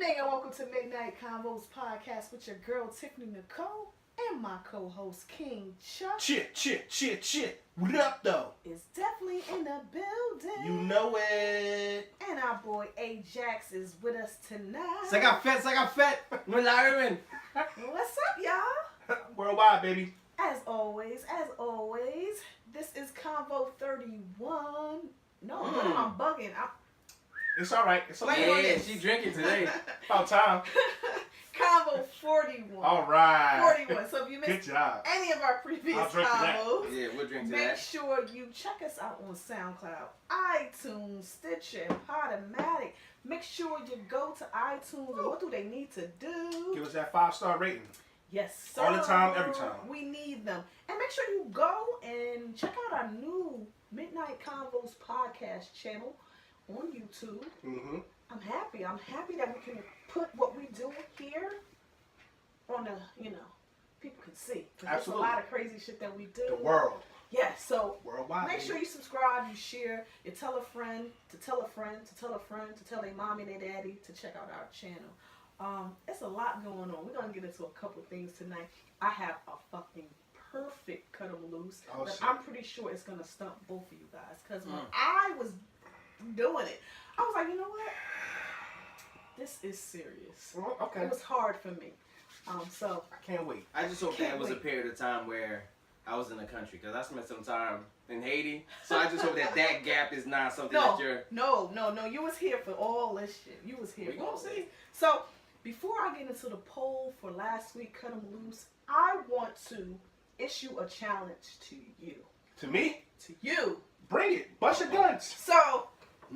evening and welcome to Midnight Convo's podcast with your girl Tiffany Nicole and my co-host King Chuck. Shit. What up, though? Is definitely in the building. You know it. And our boy Ajax is with us tonight. Saga fett. Malarin. What's up, y'all? Worldwide, baby. As always, this is Convo 31. No, I'm bugging. It's all right. It's okay. Yeah, she drinking today. About time. Convo 41. All right. 41. So if you Good missed job. any of our previous I'll drink to that. combos, Yeah, we'll drink to make that. sure you check us out on SoundCloud, iTunes, Stitcher, Podomatic. Make sure you go to iTunes. And what do they need to do? Give us that 5-star rating. Yes, sir. All the time, every time. We need them. And make sure you go and check out our new Midnight Convos podcast channel on YouTube. Mm-hmm. I'm happy that we can put what we do here on the, people can see. 'Cause there's a Absolutely. lot of crazy shit that we do. The world. Yeah, so Worldwide. make sure you subscribe, you share, you tell a friend, to tell a friend, to tell a friend, to tell their mommy and their daddy to check out our channel. It's a lot going on. We're going to get into a couple of things tonight. I have a fucking perfect cut 'em loose. Oh, but shit. I'm pretty sure it's going to stump both of you guys. Because when I was doing it, I was like, you know what? This is serious. Well, okay. It was hard for me. So I can't wait. I just hope Can't that was a wait. period of time where I was in the country, because I spent some time in Haiti. So I just hope that gap is not something that you're... No. You was here for all this shit. You was here We for all gonna this. see. So, before I get into the poll for last week, Cut 'em Loose, I want to issue a challenge to you. To me, To you. bring it. Bust your guns. So,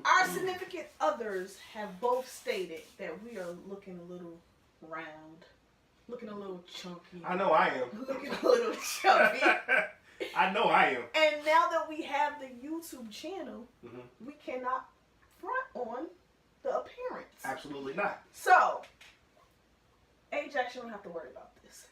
our significant others have both stated that we are looking a little round, looking a little chunky, I know I am. looking a little chubby. I know I am. And now that we have the YouTube channel, Mhm. we cannot front on the appearance. Absolutely not. So, Ajax, you don't have to worry about this.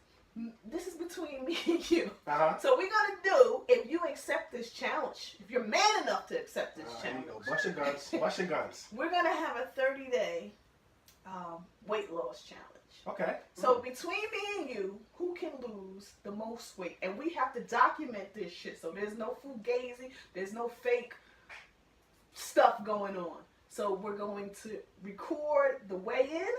This is between me and you. Uh-huh. So we're going to do, if you accept this challenge, if you're man enough to accept this There you challenge, go. Bust your guns. Bust your guns. we're going to have a 30-day weight loss challenge. Okay. So between me and you, who can lose the most weight? And we have to document this shit. So there's no fugazi, there's no fake stuff going on. So we're going to record the weigh-in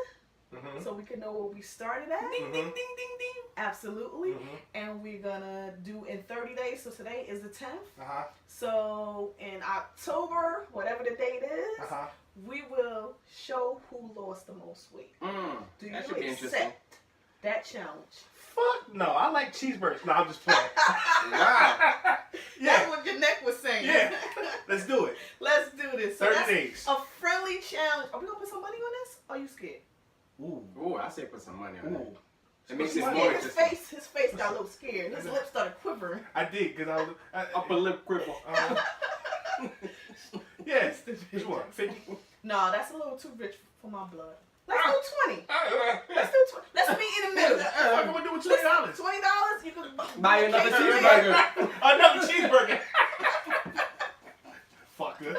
Mm-hmm. so we can know where we started at. Mhm. Ding, ding. Absolutely. Mhm. And we're gonna do in 30 days. So today is the 10th. Uh-huh. So in October, whatever the date is, Uh-huh. we will show who lost the most weight. Do That you should be interesting. accept that challenge? Fuck no. I like cheeseburgers. No, I'm just playing. Wow. That's Yeah. what your neck was saying. Yeah. Let's do it. Let's do this. So 30 that's days. a friendly challenge. Are we gonna put some money on this? Or are you scared? Ooh. Ooh, I say put some money on Ooh. it. It makes Put it some more money. interesting. His face got a little scared. His lips started quivering. I did, because I was... Upper lip cripple. Yes. Which one? 50? No, that's a little too rich for my blood. Let's do 20. What Let's do 20. Let's meet in the middle. am I going to do with $20? $20, you can Buy another case of beer. cheeseburger. Another cheeseburger. Fucker.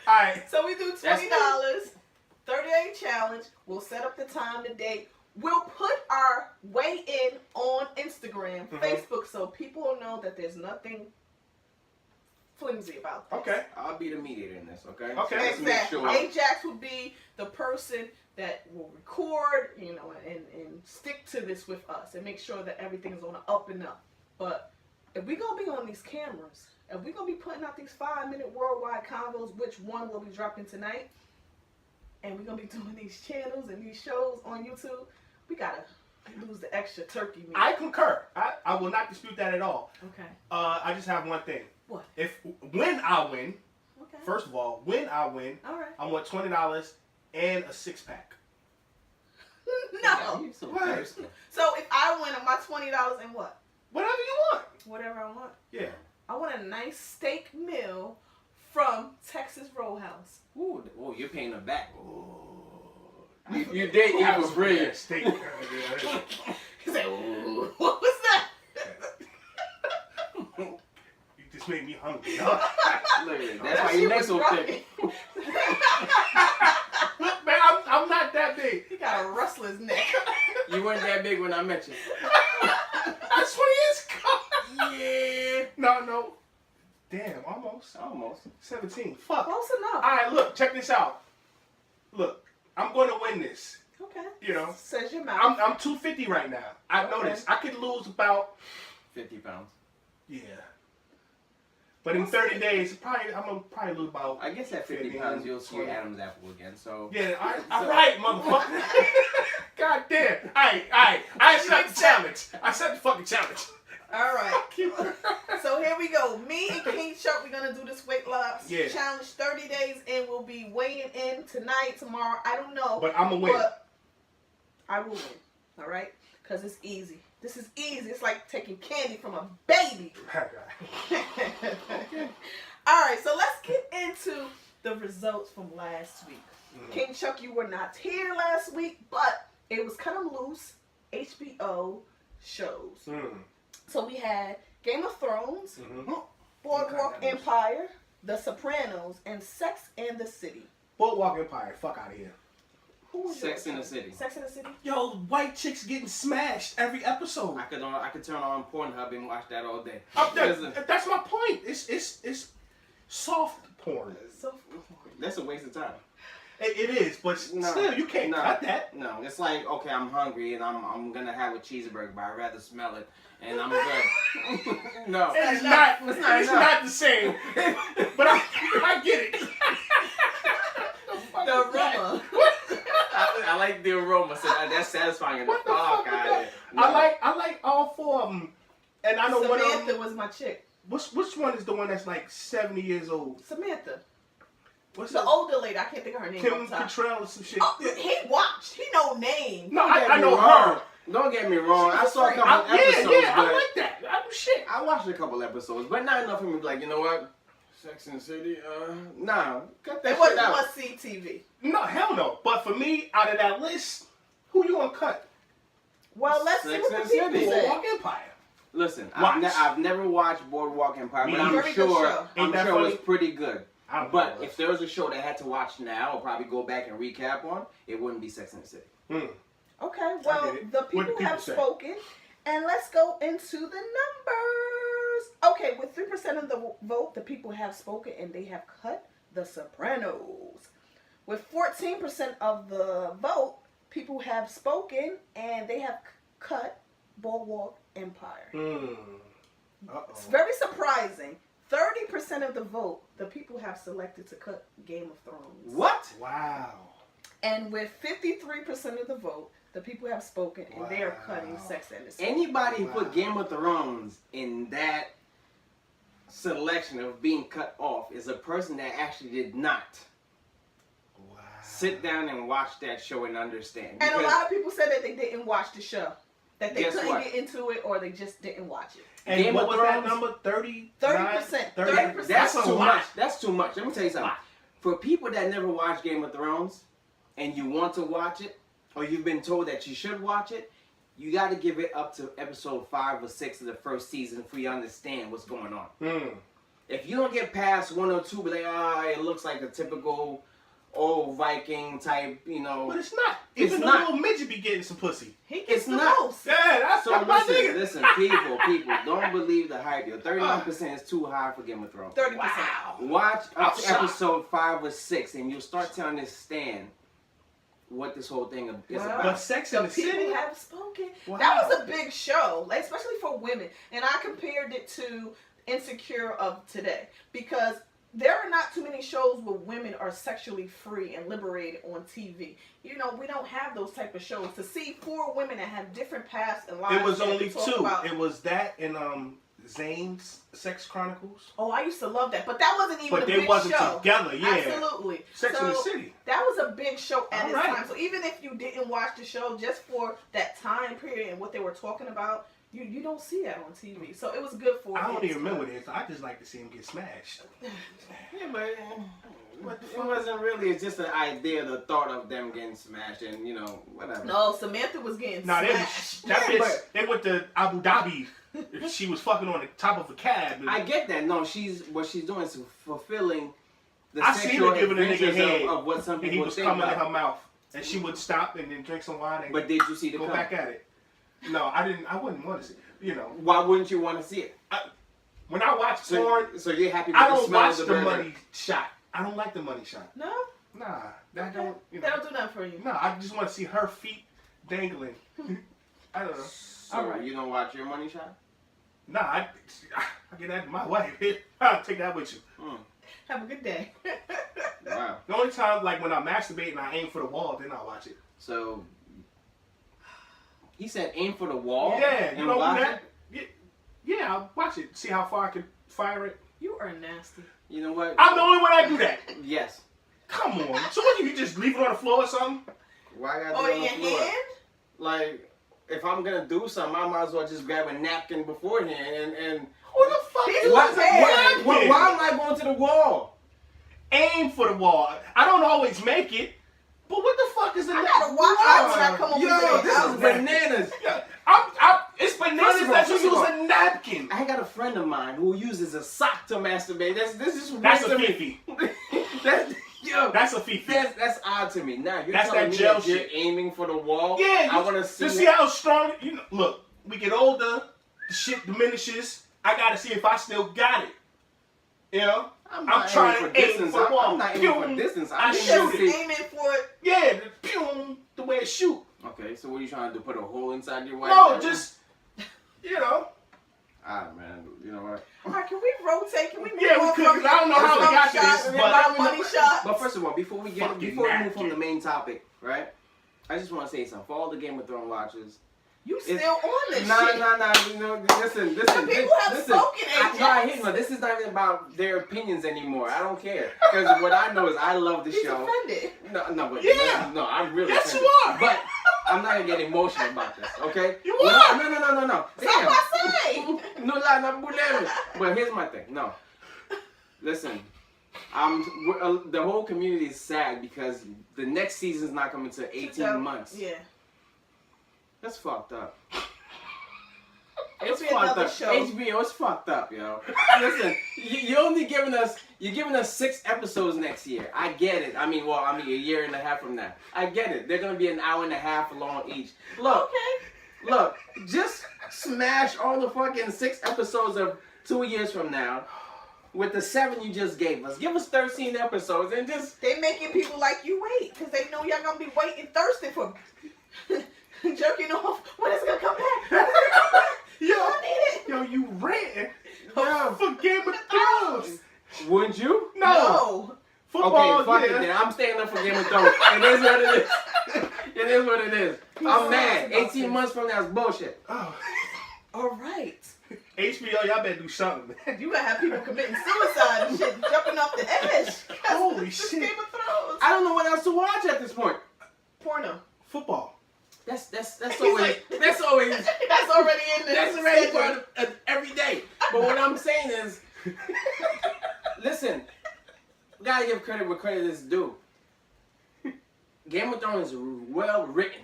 Alright. So we do $20, 30-day challenge. We'll set up the time, the date. We'll put our weigh-in on Instagram, Facebook, so people will know that there's nothing flimsy about this. Okay. I'll be the mediator in this, okay? Okay. So let's make Exactly. sure. Ajax will be the person that will record, and stick to this with us and make sure that everything's on the up and up. But if we're going to be on these cameras, if we're going to be putting out these 5-minute worldwide convos, which one will be dropping tonight, and we're going to be doing these channels and these shows on YouTube, we got to lose the extra turkey meat. I concur. I will not dispute that at all. Okay. I just have one thing. What? When I win, Okay. first of all, when I win, All right. I want $20 and a 6-pack. No. You so What? thirsty. So if I win, my $20 and what? Whatever you want. Whatever I want. Yeah. I want a nice steak meal from Texas Roadhouse. Ooh, you're paying them back. You did That eat was for free. yeah, steak. He said, "Ooh, what was that?" You just made me hungry. Huh? Look at that. That's why your neck's so thick. Look, man, I'm not that gonna wrestle his neck. You weren't that big when I met you. That's 20 years ago. Yeah. No. Damn, almost. 17. Fuck. Close enough. All right, look, check this out. Look, I'm going to win this. Okay. You know, Says your mouth. I'm 250 right now. I know Okay. this. I could lose about 50 pounds. yeah. But in 30 days, I'm gonna probably lose about. I guess at 50 pounds, you'll see your Adam's apple again. So Yeah, all right, motherfucker. God damn. I accept the challenge. I accept the fucking challenge. All right. So here we go. Me and King Chuck, we're gonna do this weight loss challenge. 30 days, and we'll be weighing in tonight, tomorrow. I don't know. But I'm gonna win. But I will win. All right, because it's easy. This is easy. It's like taking candy from a baby. All right, so let's get into the results from last week. King Chuck, you were not here last week, but it was kind of loose HBO shows. So we had Game of Thrones, Boardwalk Empire, The Sopranos, and Sex and the City. Boardwalk Empire, fuck out of here. Who was Sex in the City. Sex in the City? Yo, white chicks getting smashed every episode. I could turn on Pornhub and watch that all day. That's my point. It's soft porn. That's a waste of time. It is, but still, you can't cut that. No, it's like, okay, I'm hungry and I'm gonna have a cheeseburger, but I'd rather smell it and I'm good. No, It's not the same. But I get it. The aroma. I like the aroma, so that's satisfying. What the fuck is that? No. I like all four of them, and I know one of Samantha them. was my chick. Which one is the one that's like 70 years old? Samantha. What's The that? older lady. I can't think of her name. Kim Cattrall or some shit. Oh, he watched. He know name. No, Don't get I me know wrong. her. Don't get me wrong. I saw a couple Yeah, episodes, I but like that. I do shit. I watched a couple episodes, but not enough for me to be like, you know what? Sex and the City, nah, cut that It shit wasn't out. must see TV. No, hell no. But for me, out of that list, who you gonna cut? Well, let's see Sex what the and the City. people say. Boardwalk Empire. Listen, Watch. I've never watched Boardwalk Empire, Me but neither. Very good show. I'm Ain't that sure funny? it's pretty good. I don't But know. if there was a show that I had to watch now, or probably go back and recap on, it wouldn't be Sex and the City. Okay, well, get it. the What do people people have say? spoken, and let's go into the numbers. Okay, with 3% of the vote, the people have spoken, and they have cut The Sopranos. With 14% of the vote, people have spoken, and they have cut Boardwalk Empire. It's very surprising. 30% of the vote, the people have selected to cut Game of Thrones. What? Wow. And with 53% of the vote, the people have spoken, and they are cutting Sex and the City. Anybody who put Game of Thrones in that selection of being cut off is a person that actually did not sit down and watch that show and understand. And a Because- lot of people said that they didn't watch the show. That they Guess couldn't what? get into it, or they just didn't watch it. And Game what of was that Thrones? number? 30? 30%. 30%. That's a too lot. much. That's too much. Let me tell you something. For people that never watched Game of Thrones and you want to watch it, or you've been told that you should watch it, you got to give it up to episode 5 or 6 of the first season for you to understand what's going on. If you don't get past 1 or 2, be like, it looks like a typical old Viking type, you know. But it's not. It's Even the not. little midget be getting some pussy. He gets It's the not. most. Yeah, that's So my nigga. listen, people, don't believe the hype. Yo, 31% is too high for Game of Thrones. 30%. Wow. Watch up I'm to shocked. episode 5 or 6, and you'll start to understand what this whole thing is Well, about. But Sex The and the people City? have spoken. Wow. That was a big show, like, especially for women. And I compared it to Insecure of today, because there are not too many shows where women are sexually free and liberated on TV. You know, we don't have those type of shows. To see 4 women that have different pasts and lives. It was and only talk 2. about- It was that and Zane's Sex Chronicles. Oh, I used to love that, but that wasn't even But a they big wasn't show. together, yeah. Absolutely. Sex so and the City. That was a big show at its Alright. time. So even if you didn't watch the show, just for that time period and what they were talking about, you don't see that on TV. So it was good for. I don't kids. even remember this. I just like to see him get smashed. Yeah, but it wasn't really. It's just an idea, the thought of them getting smashed, and you know, whatever. No, Samantha was getting Nah, smashed. that Yeah, bitch, they went to Abu Dhabi. She was fucking on the top of a cab. I get that. No, what she's doing is fulfilling the I seen sexual her giving a nigga adventures head, of what some and he people was think coming about. in her mouth. and she would stop and then drink some wine and But did you see the go cum? back at it. No, I didn't. I wouldn't want to see. You know, Why wouldn't you want to see it? when I watch porn, So you're happy with I the don't smell watch of the the burger? money shot. I don't like the money shot. No? Nah, that don't. You They know, don't do nothing for you. no, I just want to see her feet dangling. I don't know. So Alright. you don't watch your money shot? Nah, I get that to my wife. I'll take that with you. Have a good day. Wow. The only time, like when I masturbate and I aim for the wall, then I'll watch it. So he said aim for the wall. Yeah, you and don't watch do that. Yeah, I'll watch it. See how far I can fire it. You are nasty. it. You know what? I'm the only one that do that. Yes. Come on. So what, you just leave it on the floor or something? Why I gotta Oh, do it in on your the floor? hand? Like, if I'm gonna do something, I might as well just grab a napkin beforehand and Who the fuck These is ones that? why am I going to the wall? Aim for the wall. I don't always make it. But what the fuck is the I gotta watch out when I come over Yo, to this the is house. bananas. Yeah, it's bananas First of all, that you first of use all, a napkin. I got a friend of mine who uses a sock to masturbate. This is weird That's to a me. fifi. That's a fifi. that's odd to me. Now you're That's telling that me gel that you're shit. aiming for the wall. Yeah, I want to see. To see how strong. You know, look, we get older, the shit diminishes. I gotta see if I still got it. You know, I'm I'm not trying aiming for to aim distance. for the wall. I'm not aiming for Pew. distance. I I'm Just shoot aiming it. to aiming for it. Yeah, the pew, the way it shoot. Okay, so what are you trying to do? Put a hole inside your wife? No, just you know. Ah, man. You know what? All right, can we rotate? Can we move Yeah, we on could, from 'cause I don't know how we your got shot this, and but- my money shot? But first of all, before we Fucking move from napkin. the main topic, right? I just want to say something for all the Game of Thrones watchers. You still on this Nah, shit? You know, listen. people have spoken, I Ajax. hear this is not even about their opinions anymore. I don't care because what I know is I love the He's show. offended. But Yeah. no, I'm really Yes, offended. you are. But I'm not gonna get emotional about this, okay? You Well, are. No. That's what I say. No, not bullying. But here's my thing. No, listen. The whole community is sad because the next season's not coming to 18 months. Yeah. That's fucked up. It'll It's be fucked another up. show. HBO, it's fucked up, yo. Listen, you're only giving us 6 episodes next year. I get it. I mean, a year and a half from now. I get it. They're gonna be an hour and a half long each. Look, just smash all the fucking 6 episodes of 2 years from now with the 7 you just gave us. Give us 13 episodes and just. They making people like you wait because they know y'all gonna be waiting thirsty for jerking off. When is it gonna come back? When is it gonna come back? Yo, I need it. yo, you ranting Yo, for Game of Thrones. wouldn't you? No. Football, Okay, fuck yeah. it then. I'm staying up for Game of Thrones. It is what it is. It is what it is. I'm mad. 18 months from now is bullshit. Oh. All right. HBO, y'all better do something. You gonna have people committing suicide and shit, jumping off the edge. Holy This shit. Game of Thrones. I don't know what else to watch at this point. Porno. Football. That's He's always like- that's always That's already in the that's already schedule. part of every day. But what I'm saying is, listen, we gotta give credit where credit is due. Game of Thrones is well written.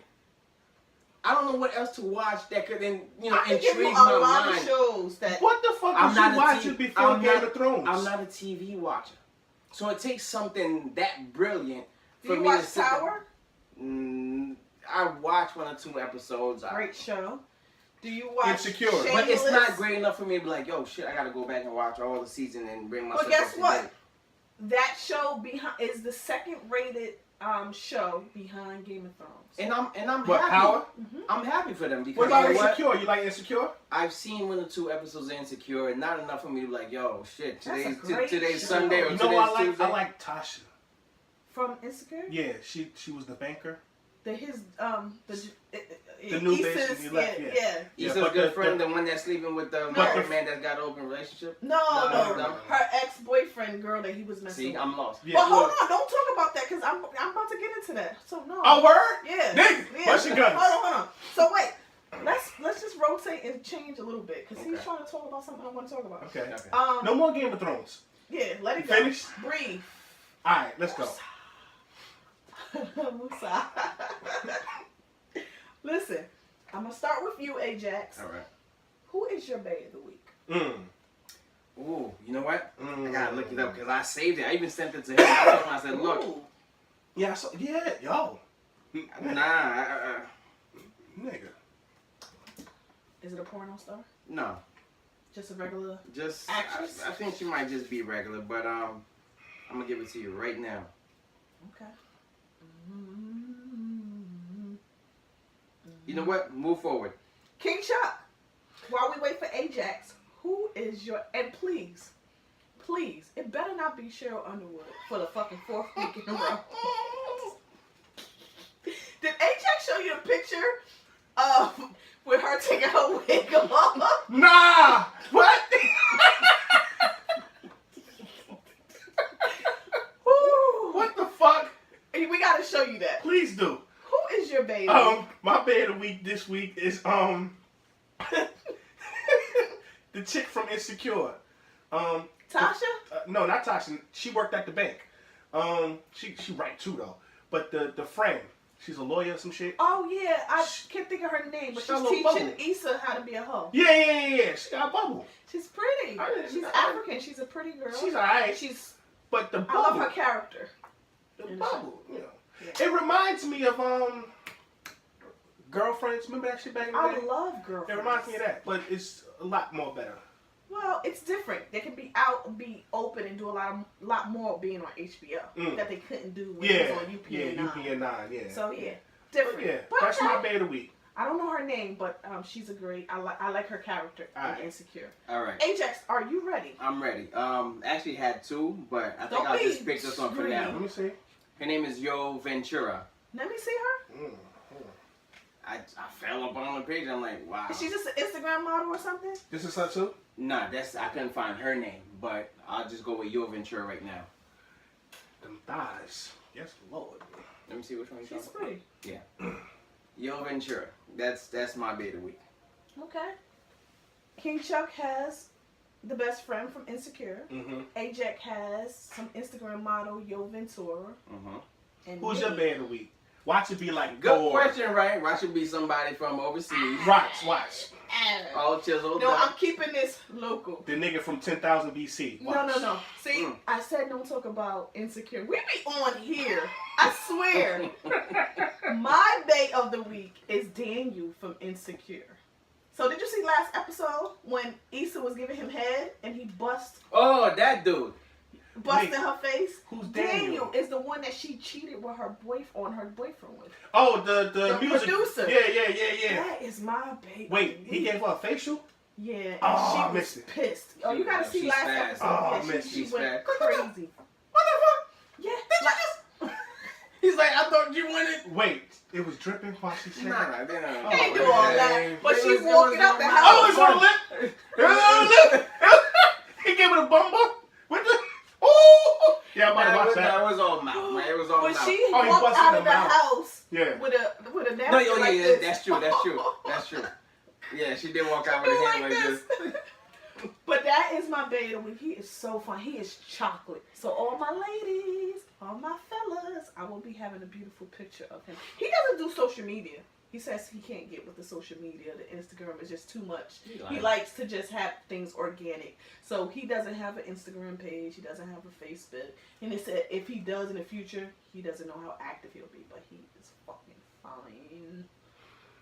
I don't know what else to watch that could then I can give you intrigue a my lot mind. of shows that. What the fuck I'm was not you a watching T- before I'm Game not- of Thrones? I'm not a TV watcher, so it takes something that brilliant Do for you me watch to sit there. Power? I watch 1 or 2 episodes. Great show. Do you watch Insecure. Shameless? But it's not great enough for me to be like, yo, shit, I gotta go back and watch all the season and bring myself But guess up to what? date. That show is the second rated show behind Game of Thrones. And I'm What, happy. Power? I'm happy for them because What about you know what? Insecure? You like Insecure? I've seen 1 or 2 episodes of Insecure, and not enough for me to be like, yo, shit, That's a today's great show. Sunday or You today's know what I like? Tuesday. I like Tasha. From Insecure? Yeah, she was the banker. The new Issa's, bitch you left, yeah. yeah. Issa's but good the- friend, the one that's sleeping with the But married the- man that's got an open relationship. No, No. her ex-boyfriend girl that he was messing See, with. I'm lost. Yeah. But hold on, don't talk about that because I'm about to get into that. So no. Oh, word? Yeah. Nigga, Yeah. bust your guns. Hold on. So wait, let's just rotate and change a little bit because he's Okay. trying to talk about something I want to talk about. Okay. Okay. No more Game of Thrones. Yeah, let it Finish? go. Breathe. All right, let's go. Musa. Listen, I'm gonna start with you, Ajax. All right. Who is your bae of the week? Ooh, you know what? I Mm. gotta look it up because I saved it. I even sent it to him. I told him, I said, look, Ooh. Yeah, yo. Nah. Nigga. Is it a porno star? No. Just a regular Just actress? I think she might just be regular, but I'm gonna give it to you right now. Okay. You know what? Move forward. King Chuck, while we wait for Ajax, who is your, and please, it better not be Cheryl Underwood for the fucking 4th week in a row. Did Ajax show you a picture of with her taking her wig off? Nah! What? What the fuck? We gotta show you that. Please do. Who is your baby? My bed of the week this week is the chick from Insecure. Tasha? No, not Tasha. She worked at the bank. She right too though. But the friend, she's a lawyer or some shit. Oh yeah, I can't think of her name, but She got a she's little teaching bubble. Issa how to be a hoe. Yeah. She got a bubble. She's pretty. She's African. She's a pretty girl. She's alright. I But the love bubble, her character. the bubble, you know. Yeah. It reminds me of Girlfriends. Remember that shit back in the day? I love Girlfriends. It reminds me of that, but it's a lot more better. Well, it's different. They can be out, be open, and do a lot more being on HBO that they couldn't do when it was on UPN 9. UPN 9, yeah. So yeah, But different. yeah, But that's okay. my bed of the week. I don't know her name, but she's a great. I like her character Alright. in Insecure. All right. Ajax, are you ready? I'm ready. Actually had 2, but I think Don't I'll be just pick this one for greedy. now. Let me see. Her name is Yo Ventura. Let me see her. I fell up on the page. I'm like, wow. Is she just an Instagram model or something? This is her too? Nah, I couldn't find her name, but I'll just go with Yo Ventura right now. Them thighs. Yes, Lord. Let me see which one you're She's talking pretty. about. Yeah. Yo Ventura. That's my bait of the week. Okay. King Chuck has the best friend from Insecure. Mm-hmm. Ajax has some Instagram model Yo Ventura. Mm-hmm. And Who's me. your bed of the week? Watch it be like Good Thor. question, right? Why should be somebody from overseas? Watch. All chiseled No, up. I'm keeping this local. The nigga from 10,000 BC. Watch. No. See, I said don't talk about Insecure. We be on here. I swear. My bait of the week is Daniel from Insecure. So did you see last episode when Issa was giving him head and he busted Oh, that dude. Wait, her face? Who's Daniel? Is the one that she cheated with her boyfriend with. Oh, the music producer. Yeah. That is my bait. Wait, he gave her a facial? Yeah, and Oh, I she missed was it. pissed. Oh, you gotta see She's last fast. episode. Oh, I Yeah, missed she it. went She's crazy. What the Yeah, fuck? He's like, I thought you wanted. Wait, it was dripping while she said Nah, it? they don't. Can't do all that. But It she was- it walking was out the on house. Oh, it's on the lip. It was on the lip. He gave it a bumper. With the. Ooh. Yeah, I'm about to watch That that. was all mouth, man. It was all When mouth. she Oh, he walked busted out her of the mouth. house Yeah. with a napkin No, yeah, like this. that's true. Yeah, she did walk out with a hand like this. But that is my beta week. He is so fun. He is chocolate. So all my ladies, all my fellas, I will be having a beautiful picture of him. He doesn't do social media. He says he can't get with the social media. The Instagram is just too much. He likes to just have things organic. So he doesn't have an Instagram page. He doesn't have a Facebook. And he said if he does in the future, he doesn't know how active he'll be. But he is fucking fine.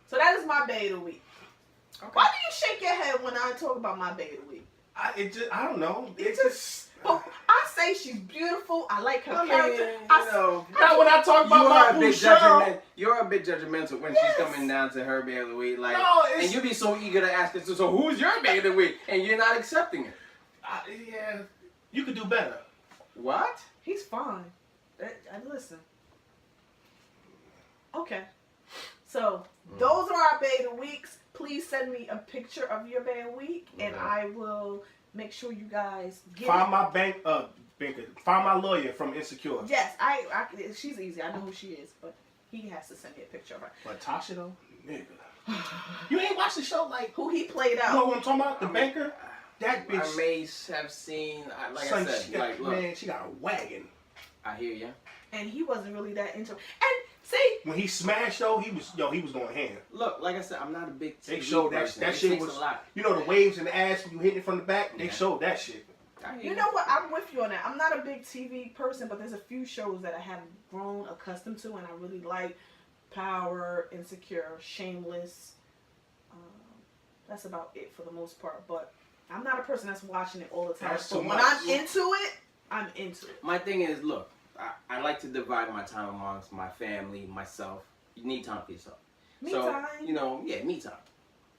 So that is my beta week. Okay. Why do you shake your head when I talk about my beta week? I don't know. It's just, I say she's beautiful. I like her character. Not when I talk about my boo show. You're a bit judgmental when Yes. she's coming down to her baby of the week. Like, No, it's- and you be so eager to ask us, so who's your baby of the week? And you're not accepting it. Yeah, you could do better. What? He's fine. Listen. Okay. So, those are our beta weeks. Please send me a picture of your beta week, and Okay. I will make sure you guys get Find it. my banker. Find my lawyer from Insecure. Yes, she's easy. I know who she is, but he has to send me a picture of her. But Tasha though, nigga, you ain't watched the show like. Who he played You know out. what I'm talking about? The banker. That bitch. I may have seen, like son, I said, she got, like, look, man, she got a wagon. I hear you. And he wasn't really that into. And see, When he smashed though, he was going ham. Look, like I said, I'm not a big TV They showed that person. that It shit takes was. a lot. You know the waves in the ass when you hit it from the back. They Yeah. showed that shit. I hear you know what? I'm with you on that. I'm not a big TV person, but there's a few shows that I have grown accustomed to and I really like. Power, Insecure, Shameless. That's about it for the most part. But I'm not a person that's watching it all the time. That's So too when much. I'm into it, I'm into it. My thing is, look, I like to divide my time amongst my family, myself. You need time for yourself. Me so, time. Me time.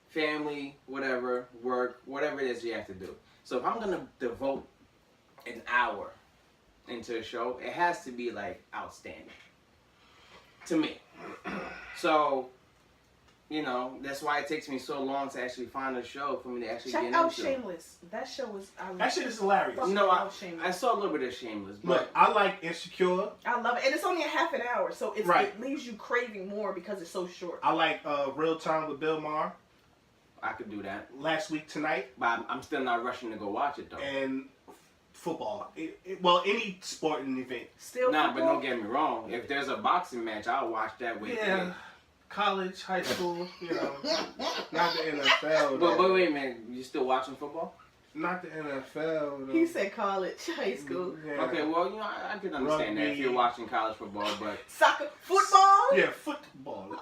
Family, whatever, work, whatever it is you have to do. So if I'm going to devote an hour into a show, it has to be, like, outstanding. To me. So, that's why it takes me so long to actually find a show for me to actually Check get out into. Shameless. That show is. That shit is hilarious. Fuck. I saw a little bit of Shameless. But Look, I like Insecure. I love it, and it's only a half an hour, so Right. it leaves you craving more because it's so short. I like Real Time with Bill Maher. I could do that. Last Week Tonight. But I'm still not rushing to go watch it, though. And football. Well, any sporting event. Still, Nah, but football? don't get me wrong. If there's a boxing match, I'll watch that with Yeah. College, high school, not the NFL. But though. wait a minute, you still watching football? Not the NFL. Though. He said college, high school, Yeah. Okay, well, I can understand that if you're Rugby. watching college football, but soccer, football. Yeah, football.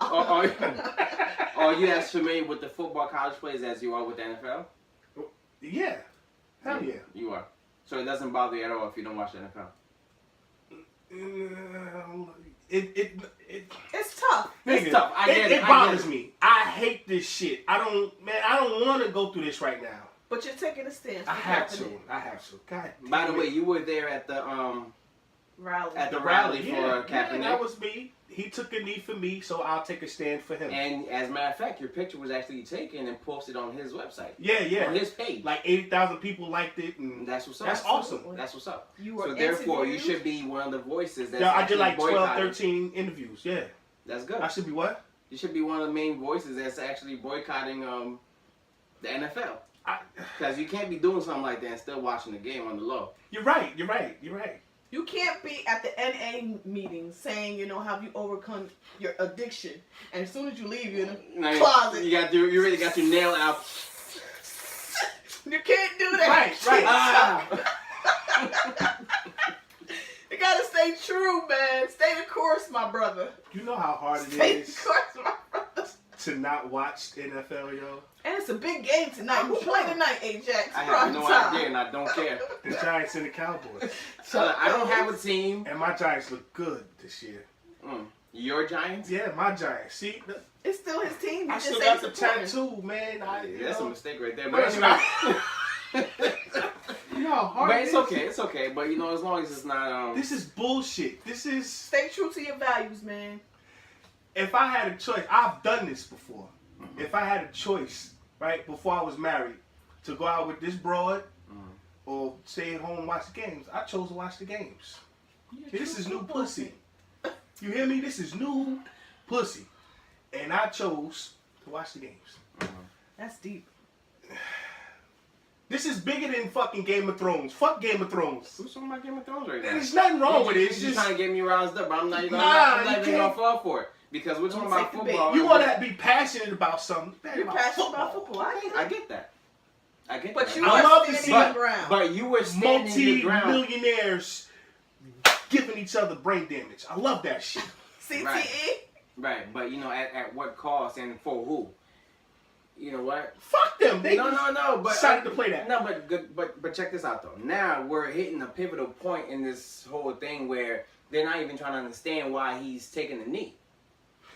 are you as familiar with the football college plays as you are with the NFL? Yeah. Hell yeah. You are. So it doesn't bother you at all if you don't watch the NFL. It's tough. nigga, It's tough. I get it. It bothers me. I hate this shit. I don't want to go through this right now. But you're taking a stance. I have to. God damn By the it. way, you were there at the Rally. at the rally Yeah, for Kaepernick. that was me. He took a knee for me, so I'll take a stand for him. And as a matter of fact, your picture was actually taken and posted on his website. Yeah. On his page. Like 80,000 people liked it, and And that's what's up. that's awesome. That's what's up. You were So therefore, you interviewed? should be one of the voices that's Yeah, I did actually like 12, boycotting. 13 interviews. Yeah, That's good. I should be what? You should be one of the main voices that's actually boycotting the NFL. Because you can't be doing something like that and still watching the game on the low. You're right. You can't be at the NA meeting saying, how you overcome your addiction, and as soon as you leave, you're in the closet. You really got your nail out. You can't do that. Right. Ah. You gotta stay true, man. Stay the course, my brother. You know how hard it Stay the is course, my brother. to not watch the NFL, yo. And it's a big game tonight. Who play tonight, Ajax? I have no Prime idea and I don't care. The Giants and the Cowboys. So I don't have a team. And my Giants look good this year. Your Giants? Yeah, my Giants. See, It's still his team. I He still just got ain't the supporting. tattoo, man. That's a mistake right there. But But anyway. You know how hard But it it's is? okay. It's okay. But as long as it's not This is bullshit. This is... Stay true to your values, man. If I had a choice, I've done this before. If I had a choice, right, before I was married, to go out with this broad or stay at home and watch the games, I chose to watch the games. This is new pussy. You hear me? This is new pussy. And I chose to watch the games. That's deep. This is bigger than fucking Game of Thrones. Fuck Game of Thrones. Who's talking about Game of Thrones right now? There's nothing wrong with it. It's You're just... trying to get me roused up, but I'm not even Nah, gonna you can't- fall for it. Because we're talking Don't about take the bait. football. You want to be passionate about something. You're passionate about football. I get that. But that. you I are love to standing see- your ground. But you were standing your ground. Multi-millionaires giving each other brain damage. I love that shit. CTE? Right, but at what cost and for who? You know what? Fuck them. They No, but decided to play that. No, but check this out though. Now we're hitting a pivotal point in this whole thing where they're not even trying to understand why he's taking the knee.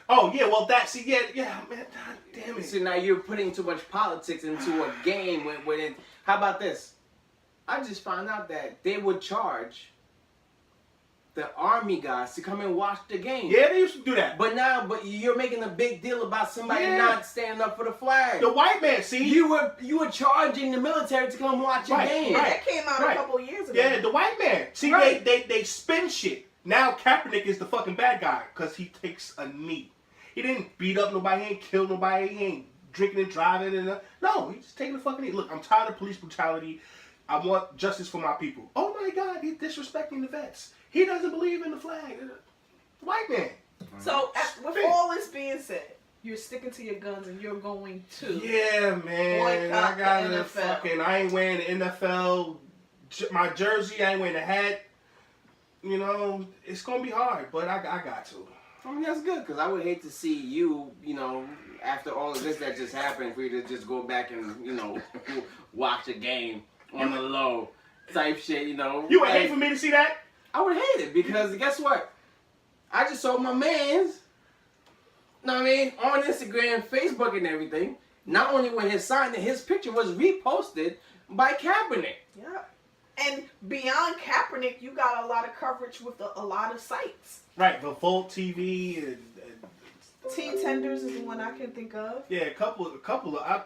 Oh yeah, well yeah, man. God damn it. So now you're putting too much politics into a game when it. How about this? I just found out that they would charge the army guys to come and watch the game. Yeah, they used to do that. But you're making a big deal about somebody Yeah. not standing up for the flag. The white man, see? You were charging the military to come watch a Right, game. Yeah, that came out Right. a couple years ago. Yeah, the white man. See, Right. they spin shit. Now Kaepernick is the fucking bad guy because he takes a knee. He didn't beat up nobody. He ain't kill nobody. He ain't drinking and driving. No, he's just taking a fucking knee. Look, I'm tired of police brutality. I want justice for my people. Oh my God, he's disrespecting the vets. He doesn't believe in the flag. White man. So, with all this being said, you're sticking to your guns and you're going to. Yeah, man. Boycott I got the to NFL. fucking. I ain't wearing the NFL. My jersey. I ain't wearing the hat. It's gonna be hard, but I got to. I mean, that's good, because I would hate to see you, after all of this that just happened, for you to just go back and, watch a game on the low type shit, You would hate for me to see that? I would hate it, because guess what? I just saw my mans, on Instagram, Facebook, and everything. Not only was his picture was reposted by Kaepernick. Yeah. And beyond Kaepernick, you got a lot of coverage with a lot of sites. Right, the Volt TV and Teen Tenders is the one I can think of. yeah, a couple of.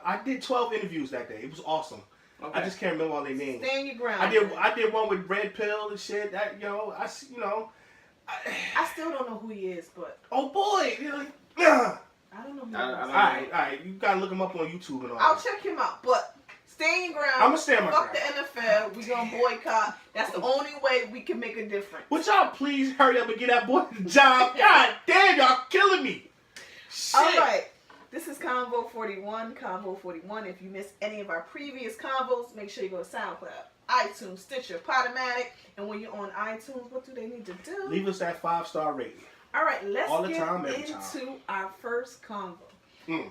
I did 12 interviews that day. It was awesome. Okay. I just can't remember all their names. Stand your ground. I did one with Red Pill and shit. That I still don't know who he is, but oh boy, I don't know who he is. All right, you gotta look him up on YouTube and all. I'll that. check him out, but stand your ground. I'ma stand my Fuck ground. the NFL. We gonna boycott. That's the only way we can make a difference. Would y'all please hurry up and get that boy the job? God damn, y'all killing me. Shit. All right. This is Convo 41. Convo 41. If you missed any of our previous convos, make sure you go to SoundCloud, iTunes, Stitcher, Podomatic. And when you're on iTunes, what do they need to do? Leave us that 5-star rating. All right, let's All the get time, every into time. our first convo. Mm.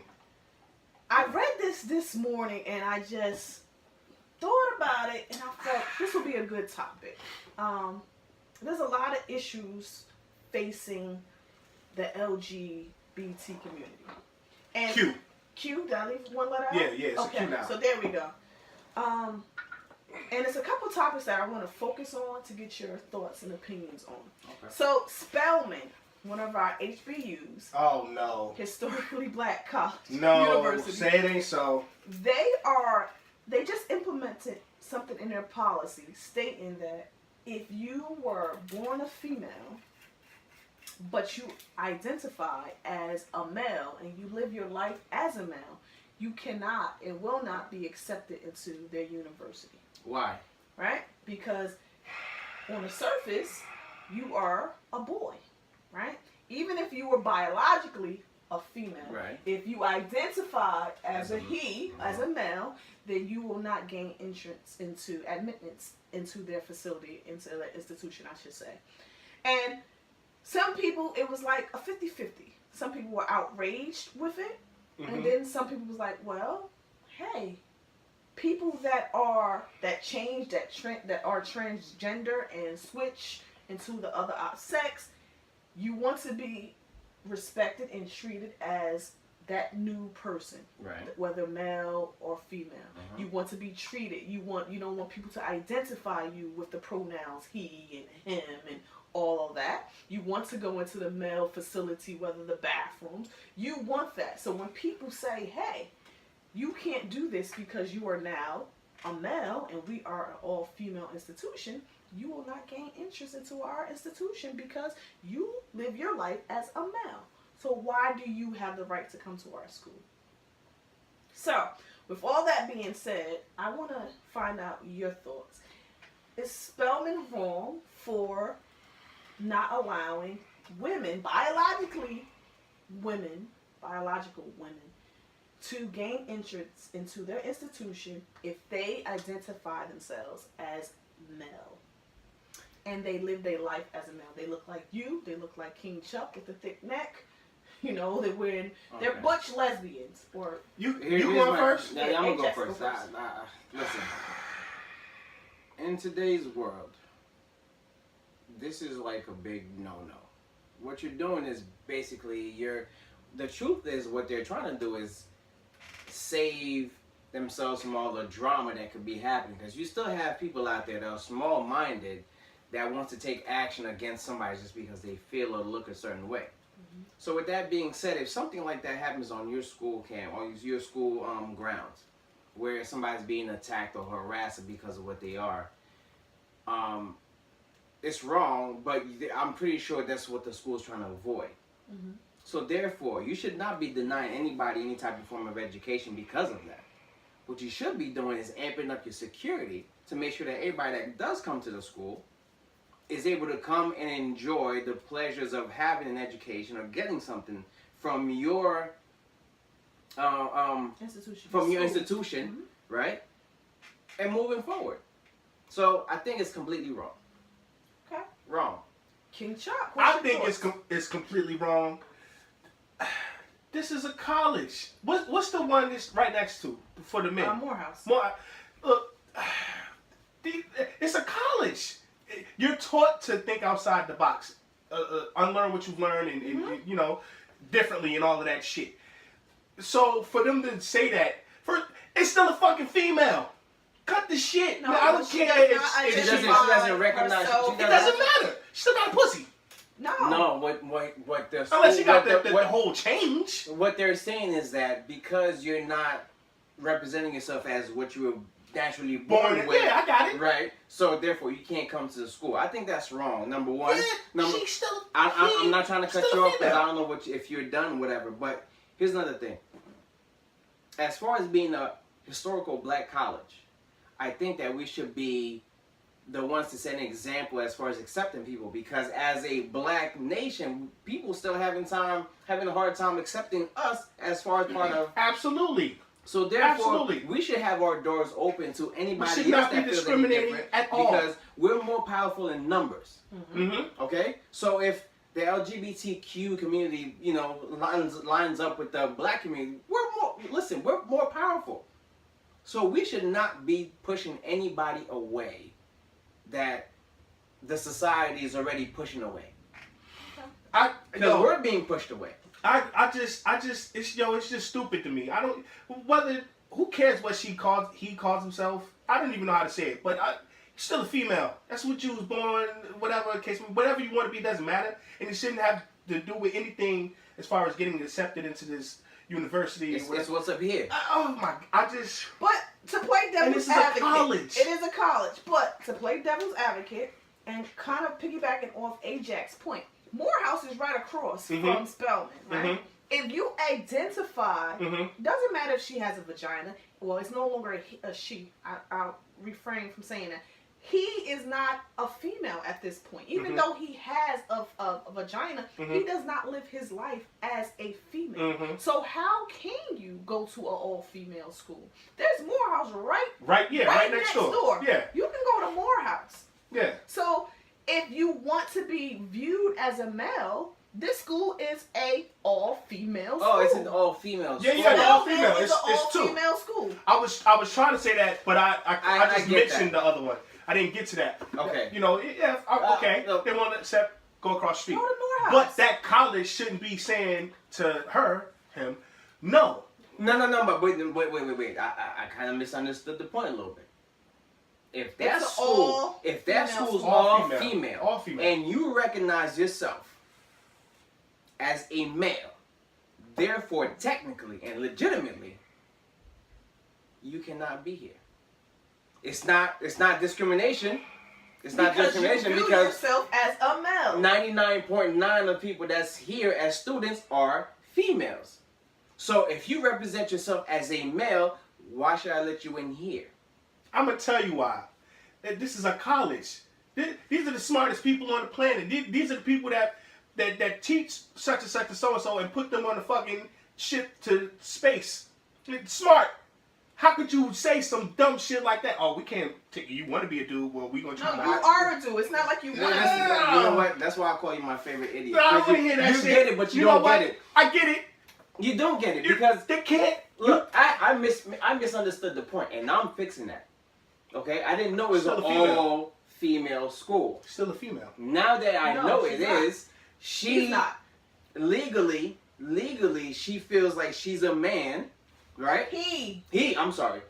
I read this morning and I just thought about it and I thought this would be a good topic. There's a lot of issues facing the LGBT community. And Q, did I leave one letter out? Yeah, it's a Q now. So there we go. And it's a couple topics that I want to focus on to get your thoughts and opinions on. Okay. So Spelman, one of our HBUs, Oh no. historically black college No, university, say it ain't so. they just implemented something in their policy stating that if you were born a female but you identify as a male and you live your life as a male, you cannot and will not be accepted into their university. Why? Right? Because on the surface, you are a boy, right? Even if you were biologically a female, Right. if you identify as a he, as a male, then you will not gain admittance into their facility, into their institution, I should say. And some people, it was like a 50-50. Some people were outraged with it. Mm-hmm. And then some people was like, well, hey, people that are transgender and switch into the other sex, you want to be respected and treated as that new person, Right. whether male or female. Uh-huh. You want to be treated. You don't want people to identify you with the pronouns he and him and all of that. You want to go into the male facility, whether the bathrooms. You want that. So when people say, hey, you can't do this because you are now a male and we are an all-female institution, you will not gain interest into our institution because you live your life as a male. So why do you have the right to come to our school? So, with all that being said, I want to find out your thoughts. Is Spelman wrong for not allowing biological women, to gain interest into their institution if they identify themselves as male? And they live their life as a male. They look like you. They look like King Chuck with the thick neck. They're they're butch lesbians. Or You Here's going my- first? Yeah, I'm gonna go Jessica first. first. Listen, in today's world, this is like a big no-no. What you're doing is basically the truth is what they're trying to do is save themselves from all the drama that could be happening, because you still have people out there that are small-minded that want to take action against somebody just because they feel or look a certain way. Mm-hmm. So with that being said, if something like that happens on your school on your school grounds, where somebody's being attacked or harassed because of what they are, it's wrong, but I'm pretty sure that's what the school's trying to avoid. Mm-hmm. So therefore, you should not be denying anybody any type of form of education because of that. What you should be doing is amping up your security to make sure that everybody that does come to the school is able to come and enjoy the pleasures of having an education or getting something from your institution, Mm-hmm. right? And moving forward. So I think it's completely wrong. Okay. Wrong. King Chuck. I think it's completely wrong. This is a college. What's the one that's right next to for the men? Morehouse. Look, it's a college. You're taught to think outside the box, unlearn what you've learned, and you know, differently and all of that shit. So for them to say that, it's still a fucking female. Cut the shit. No, Man, I don't care. She doesn't recognize. herself. It doesn't matter. She still got a pussy. No. What they're Unless you got the whole change. What they're saying is that because you're not representing yourself as what you were naturally born with, yeah, I got it. right? So therefore, you can't come to the school. I think that's wrong. Number one, she's still. I'm not trying to cut you off because female. I don't know if you're done, whatever. But here's another thing. As far as being a historical black college, I think that we should be the ones to set an example as far as accepting people, because as a black nation, people still having a hard time accepting us as far as part of. Absolutely. So therefore, Absolutely. we should have our doors open to anybody should else not be that feels any discriminating different, at all. because we're more powerful in numbers. Mm-hmm. Okay, so if the LGBTQ community, you know, lines up with the black community, we're more powerful. So we should not be pushing anybody away that the society is already pushing away. Because we're being pushed away. I just, it's just stupid to me. I don't, who cares what he calls himself? I don't even know how to say it, but he's still a female. That's what you was born, whatever you want to be, doesn't matter. And it shouldn't have to do with anything as far as getting accepted into this university. It's what's up here. But to play devil's advocate, college. it is a college. But to play devil's advocate and kind of piggybacking off Ajax's point, Morehouse is right across from Spelman, right? Mm-hmm. If you identify, Mm-hmm. doesn't matter if she has a vagina. Well, it's no longer a she. I'll refrain from saying that. He is not a female at this point. Even though he has a vagina, he does not live his life as a female. So how can you go to an all-female school? There's Morehouse right next door. Yeah. You can go to Morehouse. Yeah. So if you want to be viewed as a male, this school is a all-female school. Oh, it's an all-female school. Yeah, all-female. It's an It's two. all-female school. I was trying to say that, but I just get mentioned the other one. I didn't get to that. Okay. You know, okay. No. They want to accept, go across the street. Go to Morehouse. But that college shouldn't be saying to him, no. No, but wait. I kind of misunderstood the point a little bit. If that school's all female, and you recognize yourself as a male, therefore technically and legitimately, you cannot be here. It's not discrimination. It's not discrimination you view because yourself as a male. 99.9% of people that's here as students are females. So if you represent yourself as a male, why should I let you in here? I'm going to tell you why. This is a college. These are the smartest people on the planet. These are the people that teach such and such and so-and-so and put them on the fucking ship to space. It's smart. How could you say some dumb shit like that? Oh, we can't take you. Want to be a dude? Well, we gonna try. No, you are a dude. It's not like you want to. You know what? That's why I call you my favorite idiot. No, I want to hear that you shit. get it, but you know don't what? get it. I get it. You don't get it because they can't. Look, I misunderstood the point, and now I'm fixing that. Okay, I didn't know it was an all-female school. Still a female. Now that I know it is, she's not. Legally, she feels like she's a man. Right? I'm sorry.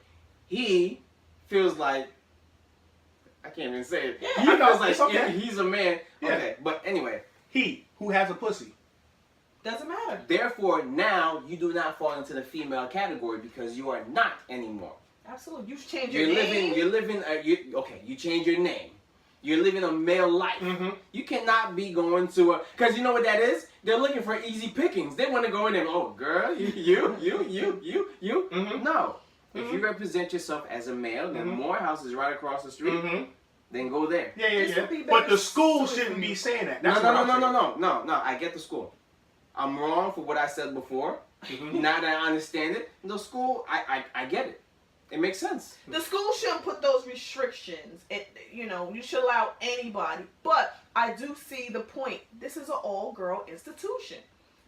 He feels like, I can't even say it. Yeah, he feels like he's a man. Yeah. Okay, but anyway. He who has a pussy. Doesn't matter. Therefore, now you do not fall into the female category because you are not anymore. Absolutely. You should change your name. You change your name. You're living a male life. You cannot be going to because you know what that is? They're looking for easy pickings. They want to go in and, oh, girl, you. No. If you represent yourself as a male, then Morehouse is right across the street. Then go there. Yeah. But the school shouldn't be saying that. No. I get the school. I'm wrong for what I said before. Now that I understand it, the school, I get it. It makes sense. The school shouldn't put those restrictions. You should allow anybody. But I do see the point. This is an all-girl institution.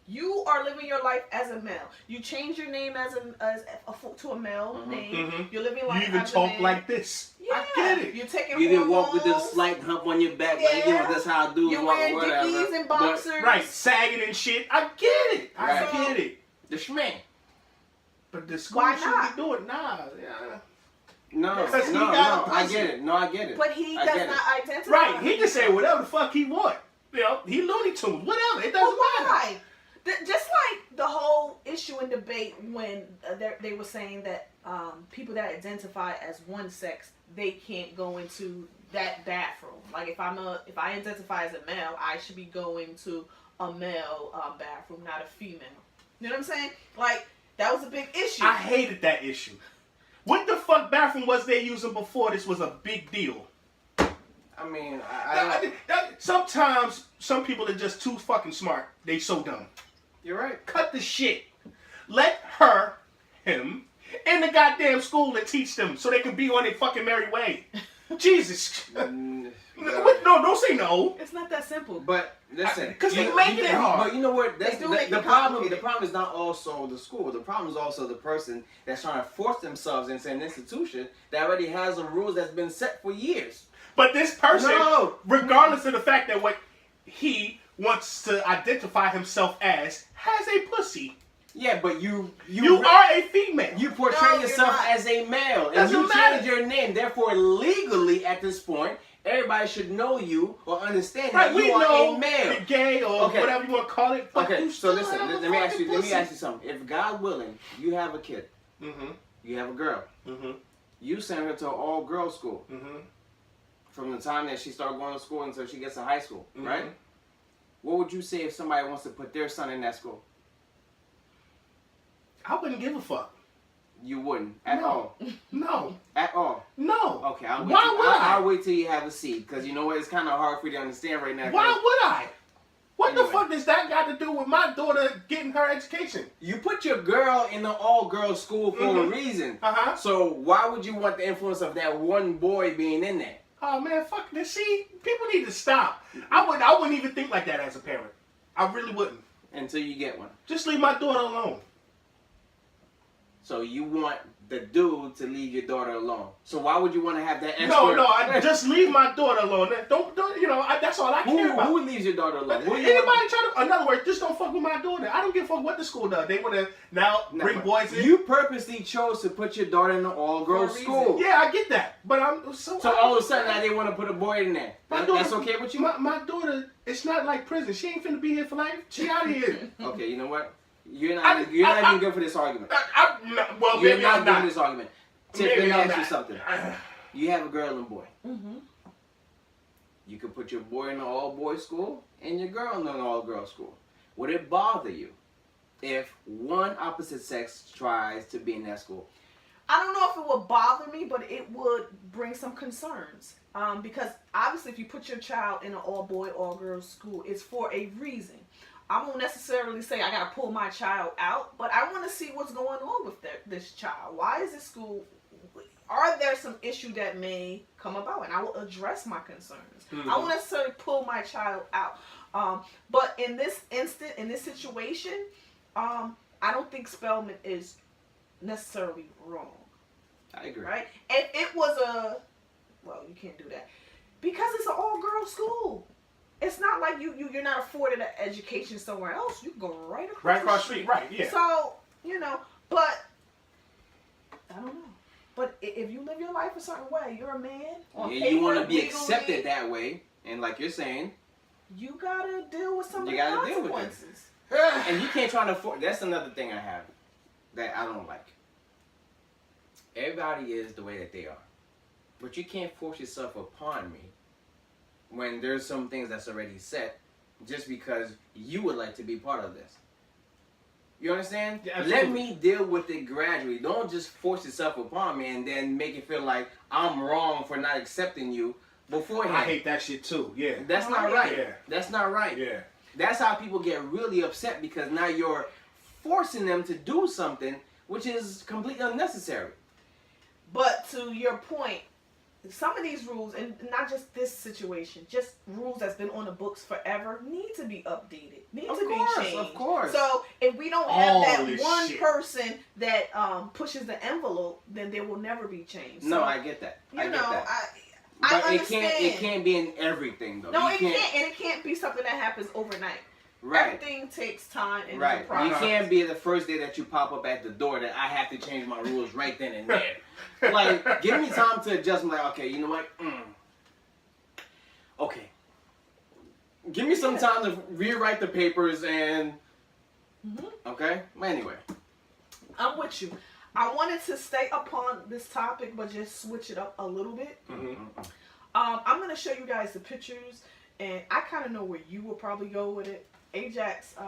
You are living your life as a male. You change your name to a male name. You're living life You even as a talk man. like this. Yeah. I get it. You're taking You didn't walk with this hormones. slight hump on your back, like that's how dudes You're walk, wearing whatever. dickies and But boxers. Right, sagging and shit. I get it. I Right. get it. the schman. But the school Why should not? be doing yeah. No, Because he no, got a I pussy. get it. No, I get it. But he I does get not it. identify. Right, he can say whatever the fuck he want. He Looney Tunes, whatever. It doesn't matter. Why? Just like the whole issue and debate when they were saying that people that identify as one sex, they can't go into that bathroom. Like if I identify as a male, I should be going to a male bathroom, not a female. You know what I'm saying? Like that was a big issue. I hated that issue. What the fuck bathroom was they using before this was a big deal? I mean, Sometimes some people are just too fucking smart. They so dumb. you're right. Cut the shit. Let her, him, in the goddamn school and teach them so they can be on their fucking merry way. Jesus. No, don't say no. It's not that simple. But listen, Because they making it hard. But you know what? That's They do make the it problem. complicated. The problem is not also the school. The problem is also the person that's trying to force themselves into an institution that already has the rules that's been set for years. But this person, No. regardless of the fact that what he wants to identify himself as, has a pussy. Yeah, but you are a female. You portray No, you're yourself not. as a male, and Doesn't you matter. change your name. Therefore, legally, at this point, everybody should know you or understand Right, that we you are know a male. the gay or Okay. whatever you want to call it. But Okay, you so still listen. have a Let me ask you. fucking Let me pussy. ask you something. If God willing, you have a kid, Mm-hmm. you have a girl, Mm-hmm. you send her to an all-girls school Mm-hmm. from the time that she starts going to school until she gets to high school, Mhm. right? What would you say if somebody wants to put their son in that school? I wouldn't give a fuck. You wouldn't at No. all. No. At all. No. Okay, I'll wait. Why till, would I? I'll wait till you have a seat, because you know what? It's kind of hard for you to understand right now. Why would I? What the Anyway. fuck does that got to do with my daughter getting her education? You put your girl in an all-girls school for a Mhm. reason. Uh-huh. So why would you want the influence of that one boy being in there? Oh man, fuck this. See, people need to stop. I wouldn't even think like that as a parent. I really wouldn't. Until you get one. Just leave my daughter alone. So you want the dude to leave your daughter alone. So why would you want to have that extra? No, I just leave my daughter alone. Don't that's all I care about. Who leaves your daughter alone? Who do you Anybody want- try to, in other words, just don't fuck with my daughter. I don't give a fuck what the school does. They want to now No, bring but boys in. You purposely chose to put your daughter in an all-girls For a school. reason. Yeah, I get that. But I'm So all of a sudden now they want to put a boy in there. That's okay with you? My daughter, it's not like prison. She ain't finna be here for life. She out of here. Okay, you know what? You're not I- even good for this argument. Well, You're maybe not I'm good for not. this argument. Tip, Maybe let me I'm ask you not. something. You have a girl and boy. Mm-hmm. You could put your boy in an all-boys school and your girl in an all-girls school. Would it bother you if one opposite sex tries to be in that school? I don't know if it would bother me, but it would bring some concerns. Because obviously, if you put your child in an all-boy, all-girls school, it's for a reason. I won't necessarily say I gotta pull my child out, but I want to see what's going on with this child. Why is this school? Are there some issue that may come about, and I will address my concerns. Mm-hmm. I won't necessarily pull my child out. But in this situation, I don't think Spelman is necessarily wrong. I agree. Right? If it was you can't do that because it's an all-girl school. It's not like you're not afforded an education somewhere else. You can go right across the street. Right, yeah. So, but I don't know. But if you live your life a certain way, you're a man. On Yeah, paper, you want to be legally, accepted that way, and like you're saying, you gotta deal with some of You the gotta deal with it. consequences. and you can't try to force. That's another thing I have that I don't like. Everybody is the way that they are, but you can't force yourself upon me when there's some things that's already set just because you would like to be part of this. You understand? Yeah, Let absolutely. me deal with it gradually. Don't just force yourself upon me and then make it feel like I'm wrong for not accepting you beforehand. I hate that shit too. Yeah. That's not right. Yeah. That's not right. Yeah. That's how people get really upset because now you're forcing them to do something which is completely unnecessary. But to your point, some of these rules, and not just this situation, just rules that's been on the books forever, need to be updated, need to be changed. Of course. So if we don't have All that this one shit. person that pushes the envelope, then there will never be change. No, So, I get that. I you get know, that. I But understand. it can't be in everything though. No, You it can't, and it can't be something that happens overnight. Right. Everything takes time and Right. is a process. You can't be the first day that you pop up at the door that I have to change my rules right then and there. Like, give me time to adjust. I'm like, okay, you know what? Okay. Give me some time to rewrite the papers and. Okay. Well, anyway. I'm with you. I wanted to stay upon this topic, but just switch it up a little bit. I'm gonna show you guys the pictures, and I kind of know where you will probably go with it. Ajax, I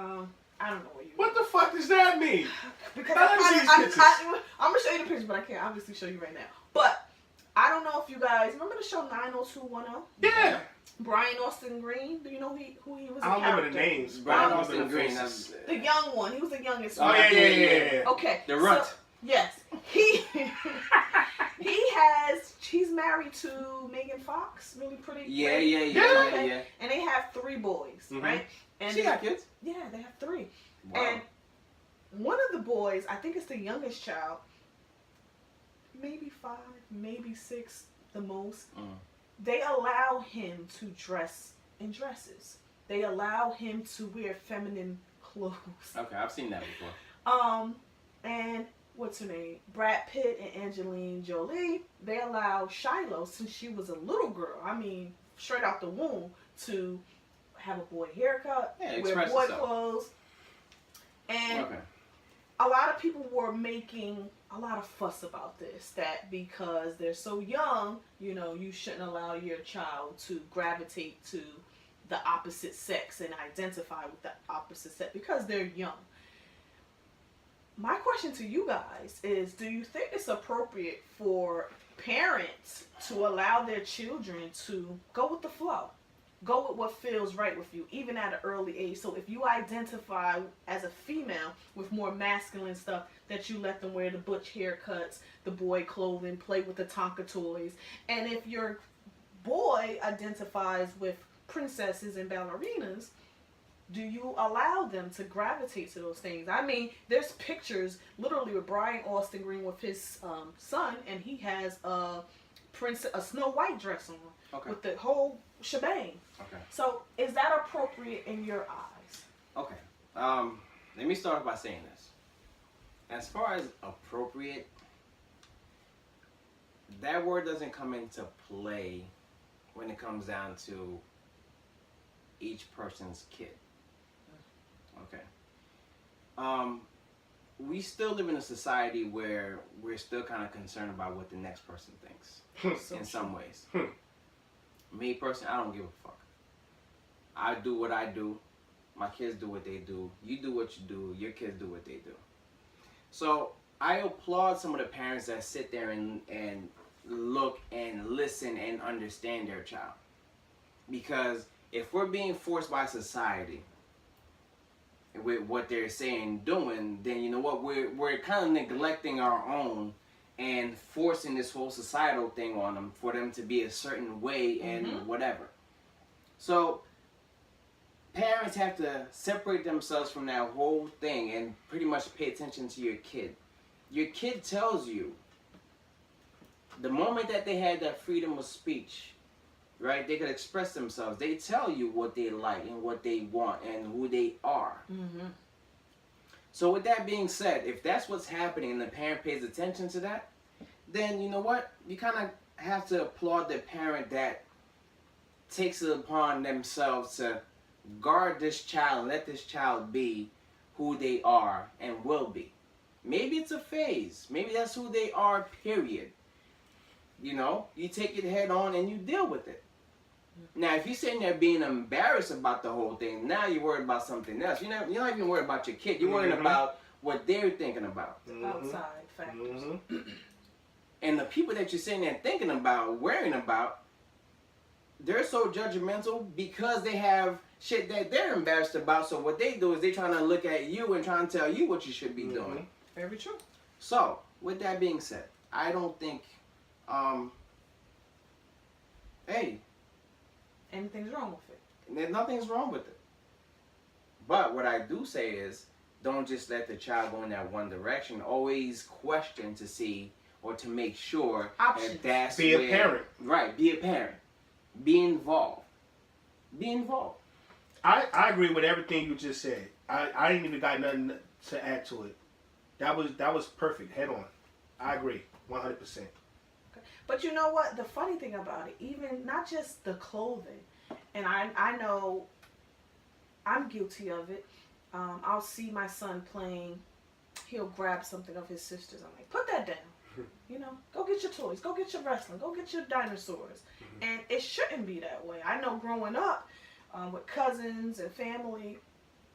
don't know where you. What the fuck does that mean? Because Let me see these pictures. I'm gonna show you the pictures, but I can't obviously show you right now. But I don't know if you guys remember the show 90210. Yeah. Brian Austin Green. Do you know who he was? I don't remember the character? names. Brian I Austin remember the Green. faces. The young one. He was the youngest. Oh one. yeah. Okay. The runt. So, yes. He's married to Megan Fox, really pretty. Yeah. Okay. And they have 3 boys, right? And She got kids. Yeah, they have 3. Wow. And one of the boys, I think it's the youngest child, maybe 5, maybe 6, the most. They allow him to dress in dresses. They allow him to wear feminine clothes. Okay, I've seen that before. And what's her name? Brad Pitt and Angelina Jolie, they allow Shiloh, since she was a little girl, I mean, straight out the womb, to have a boy haircut, wear express boy herself. clothes. And Okay. a lot of people were making a lot of fuss about this, that because they're so young, you know, you shouldn't allow your child to gravitate to the opposite sex and identify with the opposite sex because they're young. My question to you guys is, do you think it's appropriate for parents to allow their children to go with the flow? Go with what feels right with you, even at an early age. So if you identify as a female with more masculine stuff, that you let them wear the butch haircuts, the boy clothing, play with the Tonka toys. And if your boy identifies with princesses and ballerinas, do you allow them to gravitate to those things? I mean, there's pictures literally with Brian Austin Green with his son, and he has a Snow White dress on with the whole shebang. Okay. So is that appropriate in your eyes? Okay. Let me start by saying this. As far as appropriate, that word doesn't come into play when it comes down to each person's kid. Okay. We still live in a society where we're still kind of concerned about what the next person thinks in some ways. Me personally, I don't give a fuck. I do what I do. My kids do what they do. You do what you do. Your kids do what they do. So I applaud some of the parents that sit there and look and listen and understand their child. Because if we're being forced by society with what they're saying, doing, then you know what, we're kind of neglecting our own and forcing this whole societal thing on them for them to be a certain way and whatever. So parents have to separate themselves from that whole thing and pretty much pay attention to your kid. Your kid tells you the moment that they had that freedom of speech, right? They could express themselves. They tell you what they like and what they want and who they are. So with that being said, if that's what's happening and the parent pays attention to that, then you know what? You kind of have to applaud the parent that takes it upon themselves to guard this child and let this child be who they are and will be. Maybe it's a phase. Maybe that's who they are, period. You know, you take it head on and you deal with it. Now, if you're sitting there being embarrassed about the whole thing, now you're worried about something else. You're not even worried about your kid. You're worried about what they're thinking about. Outside factors. And the people that you're sitting there thinking about, worrying about, they're so judgmental because they have shit that they're embarrassed about. So what they do is they're trying to look at you and trying to tell you what you should be doing. Very true. So, with that being said, I don't think, hey, Anything's wrong with it. nothing's wrong with it. But what I do say is, don't just let the child go in that one direction. Always question to see or to make sure Options. that that's Be a where, parent. Right, be a parent. Be involved. Be involved. I agree with everything you just said. I ain't even got nothing to add to it. That was perfect. Head on. I agree. 100%. But you know what? The funny thing about it, even not just the clothing, and I know I'm guilty of it. I'll see my son playing. He'll grab something of his sister's. I'm like, put that down. You know, go get your toys. Go get your wrestling. Go get your dinosaurs. And it shouldn't be that way. I know growing up with cousins and family,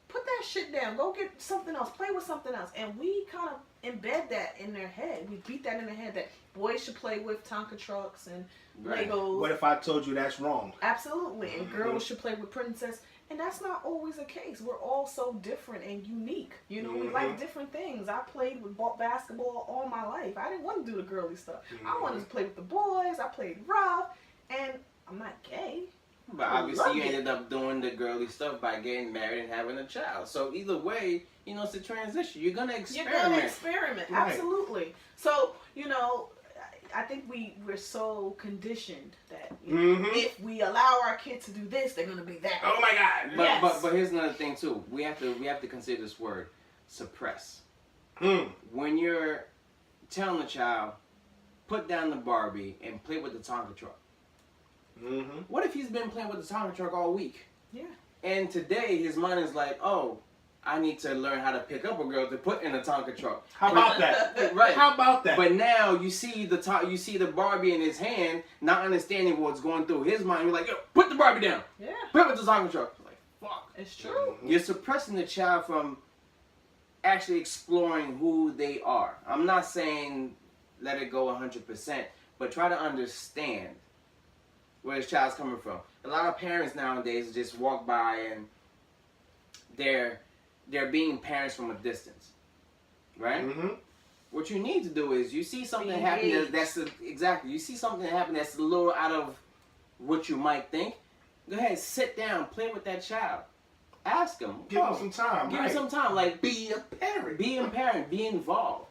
put that shit down. Go get something else. Play with something else. And we kind of embed that in their head. We beat that in their head that boys should play with Tonka trucks and Legos. What if I told you that's wrong? Absolutely. And girls should play with princess. And that's not always the case. We're all so different and unique. You know, we like different things. I played with basketball all my life. I didn't want to do the girly stuff. I wanted to play with the boys. I played rough. And I'm not gay. But obviously you ended up doing the girly stuff by getting married and having a child. So either way, you know, it's a transition. You're going to experiment. You're going to experiment. Right. Absolutely. So, you know, I think we're so conditioned that you know, if we allow our kids to do this, they're going to be that. Oh my God! But here's another thing too. We have to consider this word, suppress. When you're telling the child, put down the Barbie and play with the Tonka truck. What if he's been playing with the Tonka truck all week? Yeah. And today his mind is like, oh, I need to learn how to pick up a girl to put in a Tonka truck. How about that? Right. How about that? But now you see the Barbie in his hand, not understanding what's going through his mind. You're like, yo, put the Barbie down. Yeah. Put it with the Tonka truck. Like, fuck. It's true. You're suppressing the child from actually exploring who they are. I'm not saying let it go 100%, but try to understand where this child's coming from. A lot of parents nowadays just walk by and they're being parents from a distance, right? What you need to do is you see something happen you see something happen that's a little out of what you might think. Go ahead, sit down, play with that child. Ask them. Give them some time. Give them some time. Like, be a parent. Be a parent. Be involved.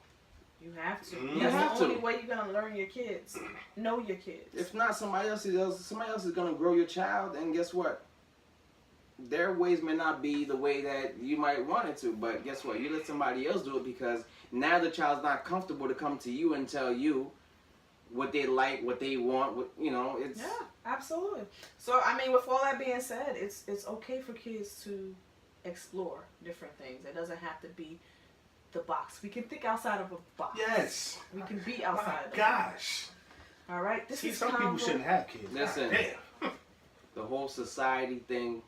You have to. You That's have the to. only way you're gonna learn your kids. Know your kids. If not, somebody else is gonna grow your child, and guess what? Their ways may not be the way that you might want it to, but guess what? You let somebody else do it because now the child's not comfortable to come to you and tell you what they like, what they want. What, you know, it's Yeah, absolutely. So I mean, with all that being said, it's okay for kids to explore different things. It doesn't have to be the box. We can think outside of a box. Yes. We can be outside. My gosh. All right. This See, is some people Convo. shouldn't have kids. Listen. Damn. the whole society thing.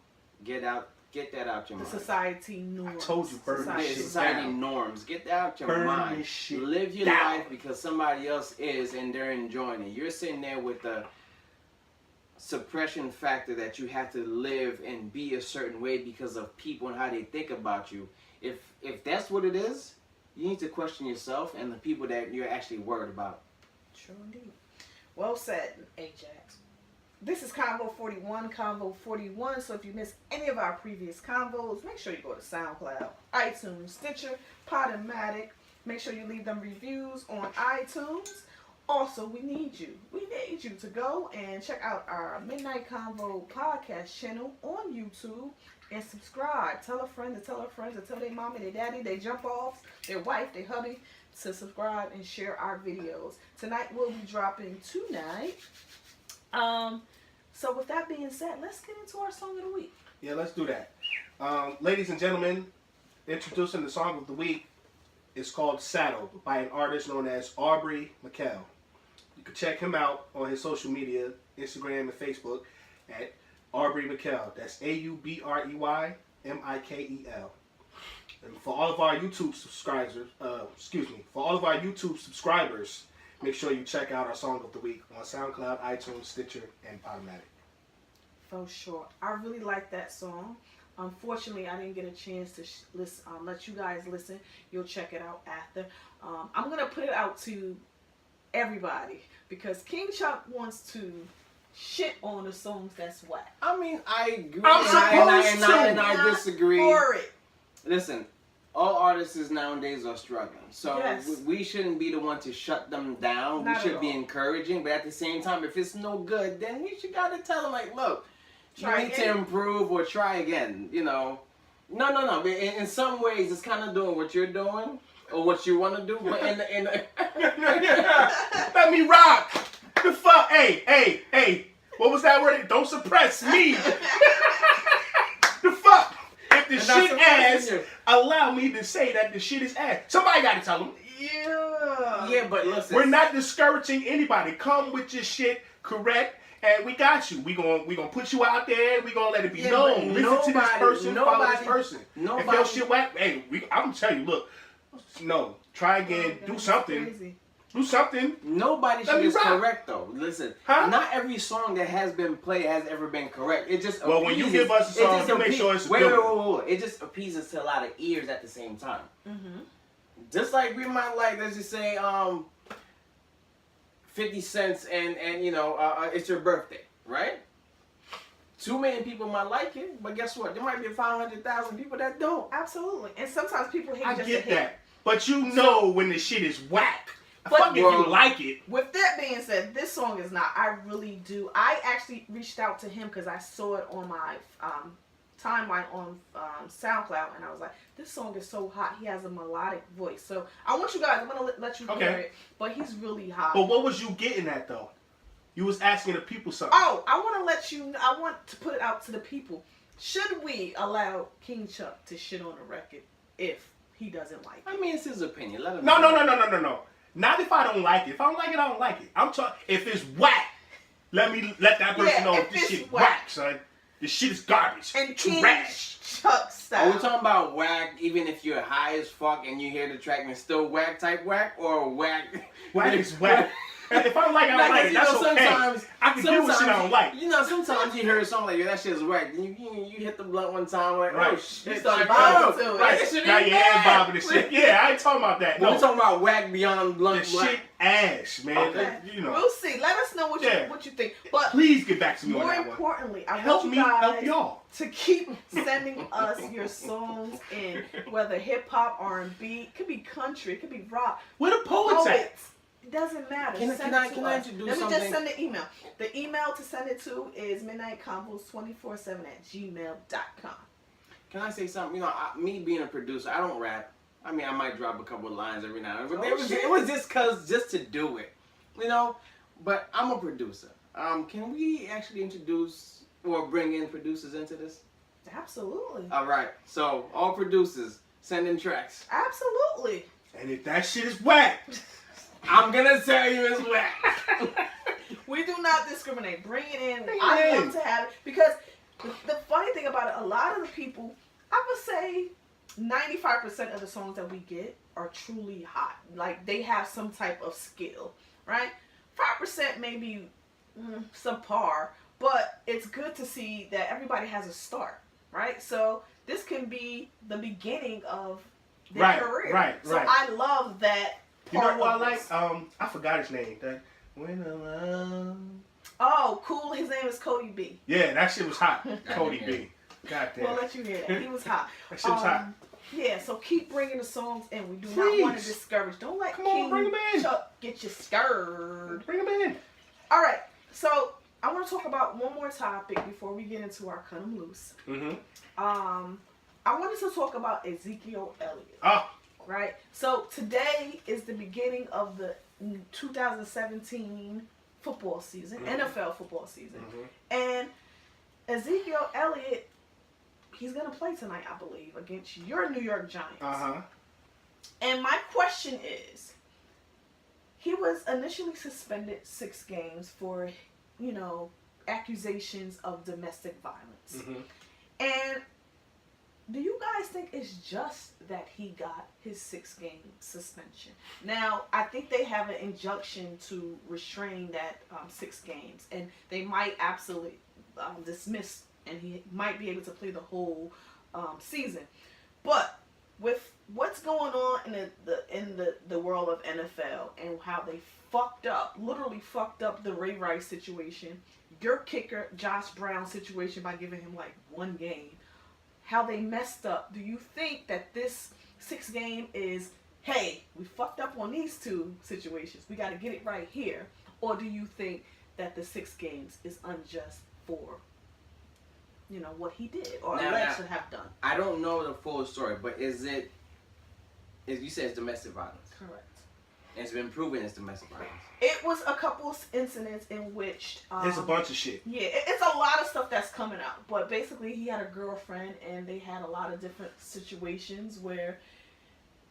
Get that out your The mind. society norms. I told you, burn Society this shit Society down. norms. Get that out your Burn mind. this shit Live your down. life because somebody else is and they're enjoying it. You're sitting there with the suppression factor that you have to live and be a certain way because of people and how they think about you. If that's what it is, you need to question yourself and the people that you're actually worried about. True indeed. Well said, Ajax. This is Convo 41, Convo 41. So if you missed any of our previous convos, make sure you go to SoundCloud, iTunes, Stitcher, Podomatic. Make sure you leave them reviews on iTunes. Also, we need you. We need you to go and check out our Midnight Convo podcast channel on YouTube and subscribe. Tell a friend to tell a friend to tell their mommy, their daddy, their jump offs, their wife, their hubby to subscribe and share our videos. Tonight we'll be dropping tonight. So with that being said, let's get into our song of the week. Yeah, let's do that. Ladies and gentlemen, introducing the song of the week is called Saddle by an artist known as Aubrey McKell. You can check him out on his social media, Instagram and Facebook at Aubrey McKell. That's AubreyMikel. And for all of our YouTube subscribers, make sure you check out our song of the week on SoundCloud, iTunes, Stitcher, and Podomatic. For sure. I really like that song. Unfortunately, I didn't get a chance to let you guys listen. You'll check it out after. I'm going to put it out to everybody, because King Chuck wants to shit on the songs that's whack. I mean, I agree. I'm and I disagree. For it. Listen, all artists nowadays are struggling. So Yes. we shouldn't be the one to shut them down. Not We should at be all. encouraging. But at the same time, if it's no good, then we should gotta tell them, like, look, Try you need again. to improve or try again. You know. No. In some ways, it's kind of doing what you're doing or what you want to do. But in Let me rock. The fuck? Hey. What was that word? Don't suppress me. The fuck? If the And that's shit ass, suppressing you. allow me to say that the shit is ass. Somebody got to tell them. Yeah, but listen. We're not discouraging anybody. Come with your shit correct, and we got you. We gonna put you out there. We gonna let it be Yeah, known. but Listen to this person. Follow this person. If nobody- your shit whack, hey, I'm telling you. Look, no, try again. Do something. Crazy. Do something. Nobody Let shit me is rock. correct though. Listen, Huh? not every song that has been played has ever been correct. It just Well, when you appeases- give us a it song, just you make appease- sure it's a wait, good wait. It just appeases to a lot of ears at the same time. Mm-hmm. Just like we might like, let's just say, 50 cents and it's your birthday, right? Too many people might like it, but guess what? There might be 500,000 people that don't. Absolutely. And sometimes people hate I just get to hate. that, but you know when the shit is whack. But- Fuck if you like it. With that being said, this song is not. I really do. I actually reached out to him because I saw it on my timeline on SoundCloud, and I was like, this song is so hot. He has a melodic voice. So I want you guys, I'm going to let you hear Okay. it, but he's really hot. But what was you getting at though? You was asking the people something. Oh, I want to let you, I want to put it out to the people. Should we allow King Chuck to shit on the record if he doesn't like it? I mean, it's his opinion. Let him. No. Not if I don't like it. If I don't like it, I don't like it. I'm talking. If it's whack, let that person Yeah, know if if this it's shit whack. whack, son. This shit is garbage. And King Trash. Chuck Are style. we talking about whack, even if you're high as fuck and you hear the track and it's still whack type whack, or whack? Whack is whack. And if I don't like it, I don't like it. That's okay. I can deal with shit I don't like. You know, sometimes you hear a song like, that shit is whack. You hit the blunt one time, like, Right. oh shit. You start shit, bobbing oh, to it. right, this shit Now ain't your head bad. bobbing and shit. Yeah, I ain't talking about that. We're No, talking about whack beyond the blunt shit whack. ass, man. Okay. You know. We'll see. Let us know Yeah. what you think. But Please get back to me on more that one. importantly, I Help want me, you guys help y'all. to keep sending us your songs in, whether hip hop, R&B, it could be country, it could be rock. Where the poets at? Poets. It doesn't matter. Can Send I it to introduce us. Let me something? just send the email. The email to send it to is midnightconvos247@gmail.com. Can I say something? You know, me being a producer, I don't rap. I mean, I might drop a couple of lines every now and then, but Oh, it was just to do it, you know. But I'm a producer. Can we actually introduce or bring in producers into this? Absolutely. All right. So all producers, send in tracks. Absolutely. And if that shit is whack, I'm gonna tell you it's whack. We do not discriminate. Bring it in. Bring it I in. love to have it because the funny thing about it, a lot of the people, I would say 95% of the songs that we get are truly hot. Like they have some type of skill, right? 5% maybe subpar, but it's good to see that everybody has a start, right? So this can be the beginning of their Right, career. right, So right. I love that. you know part what I of like? this. I forgot his name. That when Oh, cool. His name is Cody B. yeah, that shit was hot. Cody B. God damn. We'll let you hear that. He was hot. That shit was hot. Yeah, so keep bringing the songs in. We do not Please. want to discourage. Don't let Come on, bring 'em in. Chuck get you scared. Bring him in. All right, so I want to talk about one more topic before we get into our Cut 'em Loose. Mm-hmm. I wanted to talk about Ezekiel Elliott. Oh, Right? So today is the beginning of the 2017 football season, NFL football season. And Ezekiel Elliott, he's going to play tonight, I believe, against your New York Giants. And my question is, he was initially suspended 6 games for, accusations of domestic violence. And do you guys think it's just that he got his 6-game suspension? Now, I think they have an injunction to restrain that 6 games, and they might absolutely dismiss, and he might be able to play the whole season. But with what's going on in the world of NFL and how they literally fucked up the Ray Rice situation, your kicker Josh Brown situation by giving him like 1 game, how they messed up. Do you think that this 6th game is, hey, we fucked up on these 2 situations, we got to get it right here, or do you think that the 6 games is unjust for, you know, what he did or alleged to have done? I don't know the full story, but is you said it's domestic violence? Correct. And it's been proven it's domestic violence. It was a couple of incidents in which There's a bunch of shit. Yeah, it's a lot of stuff that's coming out, but basically he had a girlfriend and they had a lot of different situations where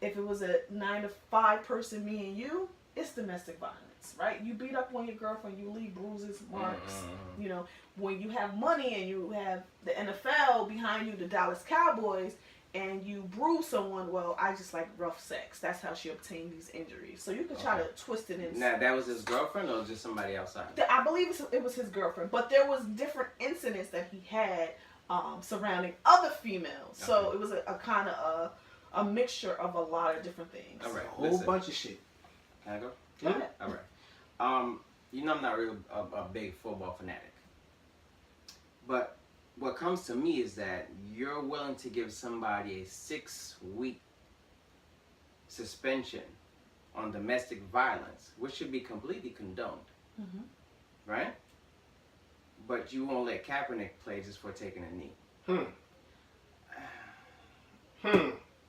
if it was a 9 to 5 person, me and you, it's domestic violence, right? You beat up on your girlfriend, you leave bruises, marks. You know, when you have money and you have the NFL behind you, the Dallas Cowboys, and you bruise someone, well, I just like rough sex. That's how she obtained these injuries. So you can try to twist it in. Now, that was his girlfriend or just somebody outside? I believe it was his girlfriend, but there was different incidents that he had surrounding other females. Okay. So it was a kind of a mixture of a lot of different things. All right, a whole bunch of shit. Can I go? Go ahead. All right. You know I'm not really a big football fanatic, but what comes to me is that you're willing to give somebody a 6-week suspension on domestic violence, which should be completely condoned, right? But you won't let Kaepernick play just for taking a knee.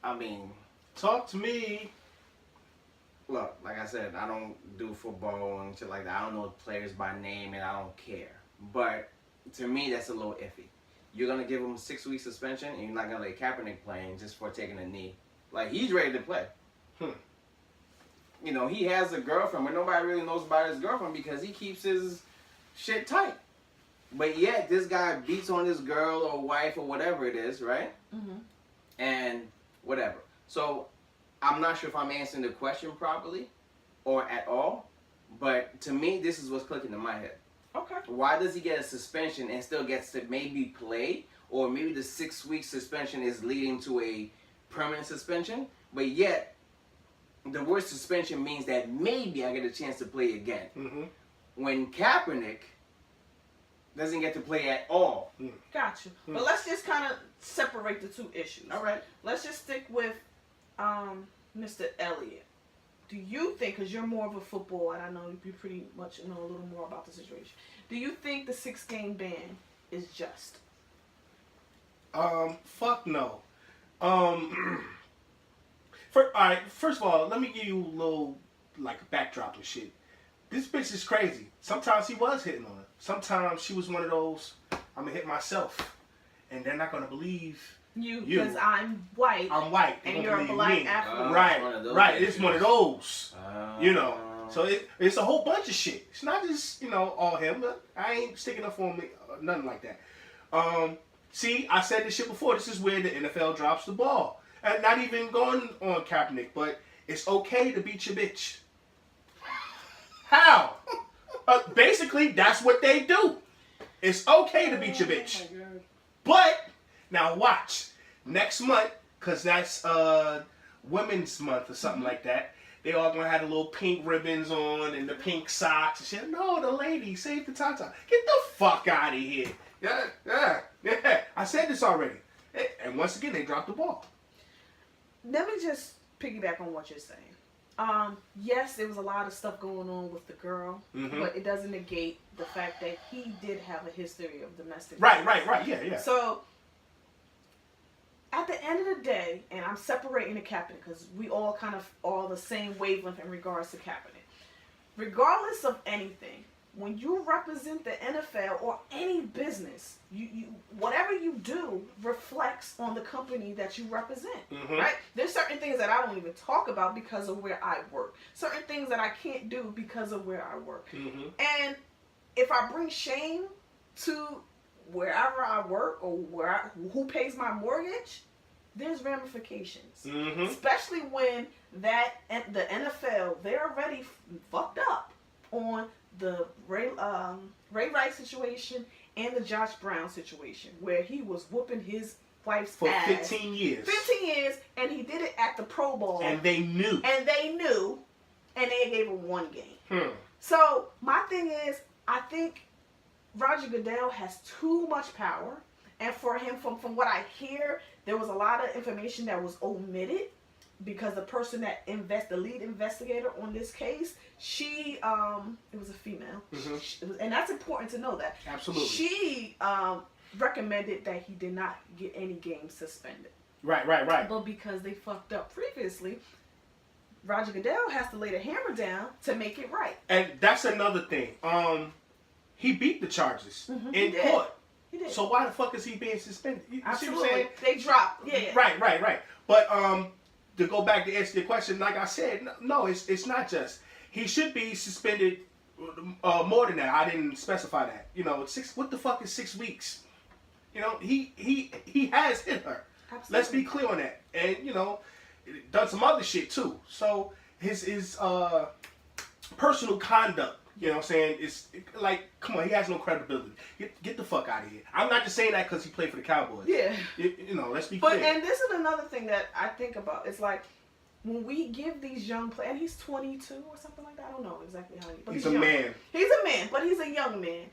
I mean, talk to me. Look, like I said, I don't do football and shit like that. I don't know players by name and I don't care. But to me, that's a little iffy. You're going to give him a 6-week suspension and you're not going to let Kaepernick play just for taking a knee. Like, he's ready to play. You know, he has a girlfriend, but nobody really knows about his girlfriend because he keeps his shit tight. But yet, this guy beats on his girl or wife or whatever it is, right? And whatever. So, I'm not sure if I'm answering the question properly or at all, but to me, this is what's clicking in my head. Okay. Why does he get a suspension and still gets to maybe play? Or maybe the 6-week suspension is leading to a permanent suspension, but yet the word suspension means that maybe I get a chance to play again. When Kaepernick doesn't get to play at all. Gotcha. But let's just kind of separate the 2 issues. All right. Let's just stick with Mr. Elliott. Do you think, because you're more of a football, and I know you pretty much know a little more about the situation, do you think the 6-game ban is just? Fuck no. First of all, let me give you a little, like, backdrop and shit. This bitch is crazy. Sometimes he was hitting on her. Sometimes she was one of those, I'm gonna hit myself. And they're not gonna believe you. Because I'm white. I'm white. And you're a black African. Right. It's one of those. You know. So it's a whole bunch of shit. It's not just, you know, all him. I ain't sticking up for me, nothing like that. See, I said this shit before. This is where the NFL drops the ball. And not even going on Kaepernick, but it's okay to beat your bitch. How? Basically, that's what they do. It's okay to beat your bitch. But, now watch. Next month, because that's Women's Month or something like that, they all going to have the little pink ribbons on and the pink socks and shit. No, the lady, save the tata. Get the fuck out of here. Yeah. I said this already. And once again, they dropped the ball. Let me just piggyback on what you're saying. Yes, there was a lot of stuff going on with the girl, but it doesn't negate the fact that he did have a history of domestic violence. Right. Yeah. So, at the end of the day, and I'm separating the Kaepernick because we all kind of are the same wavelength in regards to Kaepernick. Regardless of anything, when you represent the NFL or any business, you whatever you do reflects on the company that you represent, right? There's certain things that I don't even talk about because of where I work. Certain things that I can't do because of where I work. And if I bring shame to wherever I work or who pays my mortgage, there's ramifications. Especially when the NFL, they're already fucked up on the Ray Rice situation and the Josh Brown situation, where he was whooping his wife's for ass. 15 years. 15 years, and he did it at the Pro Bowl. And they knew. And they gave him 1 game. So, my thing is, I think Roger Goodell has too much power. And for him, from what I hear, there was a lot of information that was omitted because the person that the lead investigator on this case, she, it was a female. And that's important to know that. Absolutely. She recommended that he did not get any games suspended. Right. But because they fucked up previously, Roger Goodell has to lay the hammer down to make it right. And that's another thing. He beat the charges in court. He did. So why the fuck is he being suspended? You Absolutely. See what I'm saying? They dropped. Yeah. Right. But to go back to answer your question, like I said, no, it's not just. He should be suspended more than that. I didn't specify that. You know, what the fuck is 6 weeks? You know, he has hit her. Absolutely. Let's be clear on that. And you know, done some other shit too. So his personal conduct, you know what I'm saying, is like, come on, he has no credibility. Get the fuck out of here. I'm not just saying that because he played for the Cowboys. Yeah. You know, let's be But clear. and this is another thing that I think about. It's like when we give these young players, and he's 22 or something like that. I don't know exactly how but he's he's a young. man. He's a man, but he's a young man.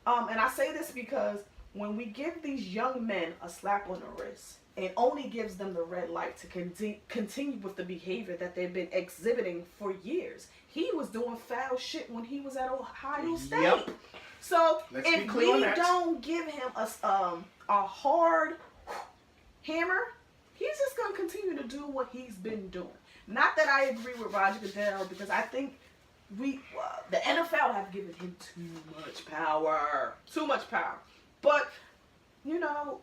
And I say this because when we give these young men a slap on the wrist, it only gives them the red light to continue with the behavior that they've been exhibiting for years. He was doing foul shit when he was at Ohio State. Yep. So Let's be if clear on we that. don't give him a hard hammer, he's just gonna continue to do what he's been doing. Not that I agree with Roger Goodell, because I think the NFL have given him too much power. But you know.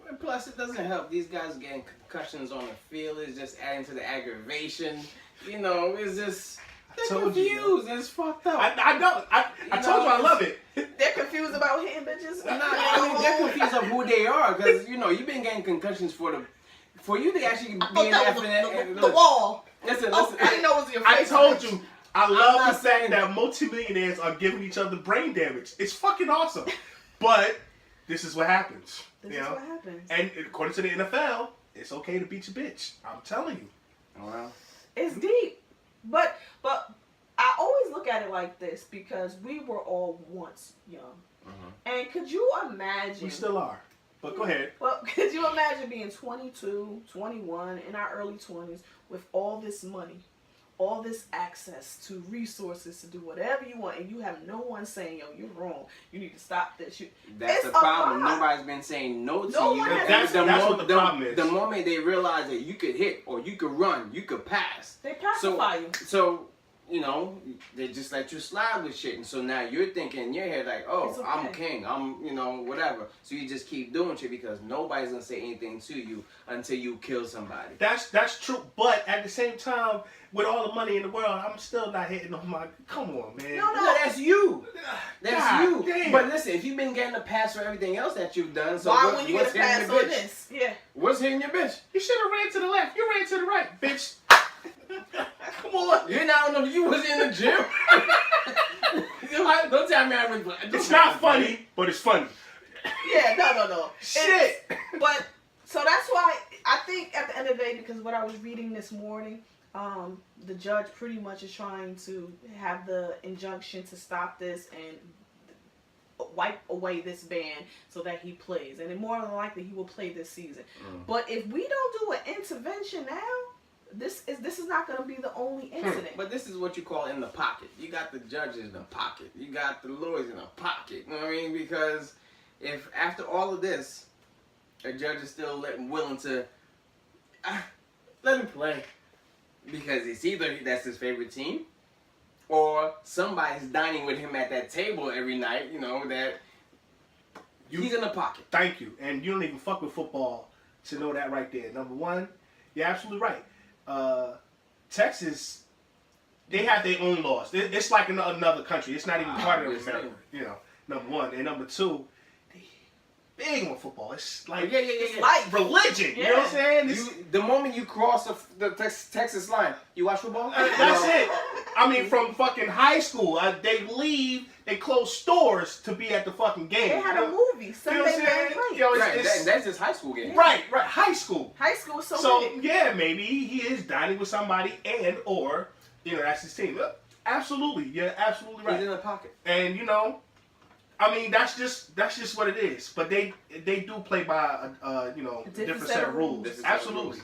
And plus, it doesn't help. These guys getting concussions on the field is just adding to the aggravation. You know, it's just they're confused. It's fucked up. I know. I told you I love it. They're confused about hitting bitches. I mean, they're confused of who they are because you know you've been getting concussions for you to actually be in the wall. Listen. I didn't know it was your face. I told you. I love the fact saying that multimillionaires are giving each other brain damage. It's fucking awesome. But this is what happens. This is what happens. And according to the NFL, it's okay to beat your bitch. I'm telling you. Well, it's deep. But I always look at it like this because we were all once young. And could you imagine... We still are. But go ahead. Well, could you imagine being 22, 21, in our early 20s with all this money, all this access to resources to do whatever you want, and you have no one saying, yo, you're wrong. You need to stop this. That's the problem. Nobody's been saying no to you. That's what the problem is. The moment they realize that you could hit or you could run, you could pass. They pacify you. So, you know, they just let you slide with shit. And so now you're thinking in your head like, oh, It's okay. I'm king. I'm, you know, whatever. So you just keep doing shit because nobody's going to say anything to you until you kill somebody. That's true. But at the same time, with all the money in the world, I'm still not hitting on my... Come on, man. No. No, that's you. That's God you. damn. But listen, if you've been getting a pass for everything else that you've done, so Why when you what's get a hitting pass your on bitch? this? Yeah. What's hitting your bitch? You should have ran to the left. You ran to the right, bitch. Come on. You now know you was in the gym. Don't tell me I was. It's not funny, but it's funny. Yeah, no. Shit. But, so that's why I think at the end of the day, because what I was reading this morning, the judge pretty much is trying to have the injunction to stop this and wipe away this ban so that he plays. And more than likely, he will play this season. But if we don't do an intervention now, this is not going to be the only incident. But this is what you call in the pocket. You got the judges in the pocket. You got the lawyers in the pocket. You know what I mean? Because if after all of this, a judge is still willing to let him play, because it's either that's his favorite team, or somebody's dining with him at that table every night. You know that he's in the pocket. Thank you. And you don't even fuck with football to know that right there. Number one, you're absolutely right. Texas, they have their own laws. It's like another country. It's not even part of America. You know, number one. And number two, big on football. It's like It's like religion. You know what I'm saying? The moment you cross the Texas line, you watch football? That's it. I mean, from fucking high school, they leave, they close stores to be at the fucking game. They had a movie, Sunday Night Lights. Right, that's just high school game. Right, high school. High school is so big. Yeah, maybe he is dining with somebody and or, that's his team. Absolutely, you're absolutely right. He's in the pocket. And, I mean, that's just what it is. But they do play by, a different set of rules. Absolutely.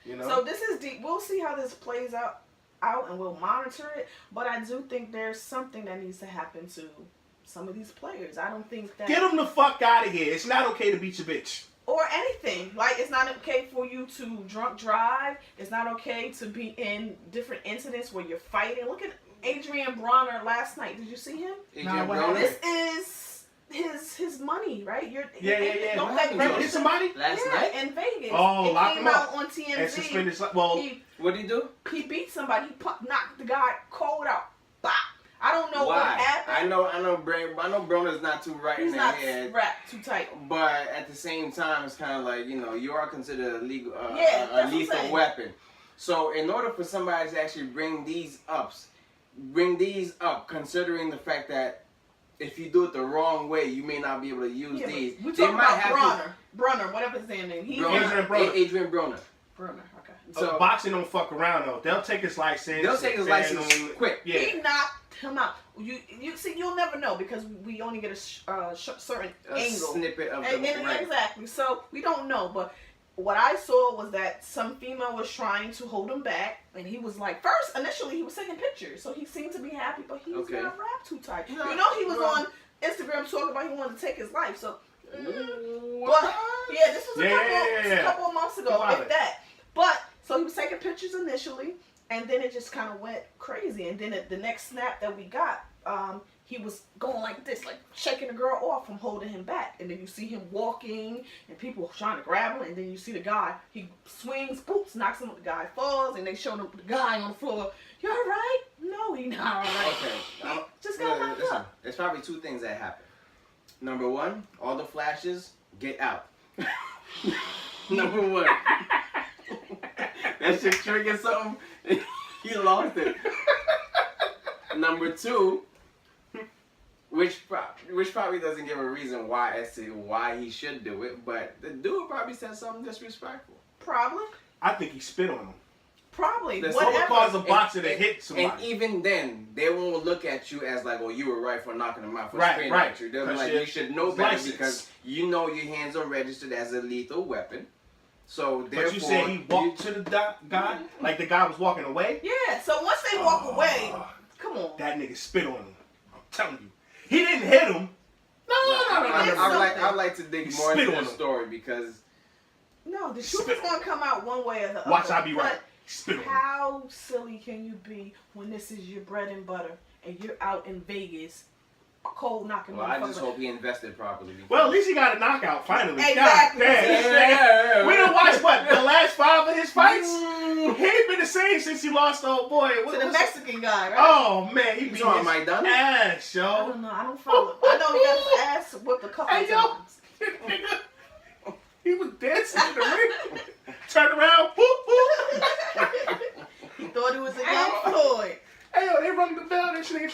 Yeah. So this is deep. We'll see how this plays out, and we'll monitor it. But I do think there's something that needs to happen to some of these players. I don't think that... Get them the fuck out of here. It's not okay to beat your bitch. Or anything. Like, it's not okay for you to drunk drive. It's not okay to be in different incidents where you're fighting. Look at Adrian Bronner last night. Did you see him? Adrian Bronner? This is his money, right? Yeah. Don't Did he hit somebody? Last night? in Vegas. Oh, it lock came him out up. on TMZ. And suspended. What did he do? He beat somebody. He knocked the guy cold out. Bah! I don't know Why? what happened. I know Broner's not too right He's in the not head. wrapped too tight. But at the same time, it's kind of like, you are considered a lethal saying. weapon. So in order for somebody to actually bring these up, considering the fact that if you do it the wrong way, you may not be able to use these. We talking about Bronner, whatever his name is. Adrian Bronner. Bronner, okay. So boxing don't fuck around though. They'll take his license. Quick. Yeah. He knocked him out. You see, you'll never know because we only get a certain angle, snippet of exactly. So we don't know, but what I saw was that some female was trying to hold him back, and he was like, initially he was taking pictures, so he seemed to be happy, but he was not wrapped too tight. No, he was on Instagram talking about he wanted to take his life. So, but yeah, this was a couple of months ago, if that. But so he was taking pictures initially, and then it just kind of went crazy. And then the next snap that we got, he was going like this, like shaking the girl off from holding him back. And then you see him walking, and people trying to grab him. And then you see the guy, he swings, boots, knocks him. The guy falls, and they show him the guy on the floor. You all right? No, he not all right. Okay. Just got knocked up. There's probably two things that happen. Number one, all the flashes, get out. Number one. That shit trigger something. You lost it. Number two, which probably doesn't give a reason why as to why he should do it, but the dude probably said something disrespectful. Probably. I think he spit on him. Probably. What would cause a boxer to hit somebody? And even then, they won't look at you as like, well, you were right for knocking him out for right. spitting at you. They'll be like, you should know better because you know your hands are registered as a lethal weapon. So therefore, but you said he walked to the guy? Like the guy was walking away? Yeah, so once they walk away, come on. That nigga spit on him. I'm telling you. He didn't hit him. No. I'd like to dig more into the story because... No, the truth is going to come out one way or the other. Watch, I'll be right. Spit on him. How silly can you be when this is your bread and butter and you're out in Vegas cold knocking? Well, I just hope he invested properly. Well, at least he got a knockout finally. Exactly. God damn. We done watched the last 5 of his fights? He ain't been the same since he lost the old boy. To the Mexican guy, right? Oh man, he beat his ass, yo. I don't know. I don't follow. I know he got his ass whipped a couple times. He was dancing in the ring. Turned around. Whoop, whoop. He thought he was a young Floyd. Hey, yo, they rung the bell. That shit ain't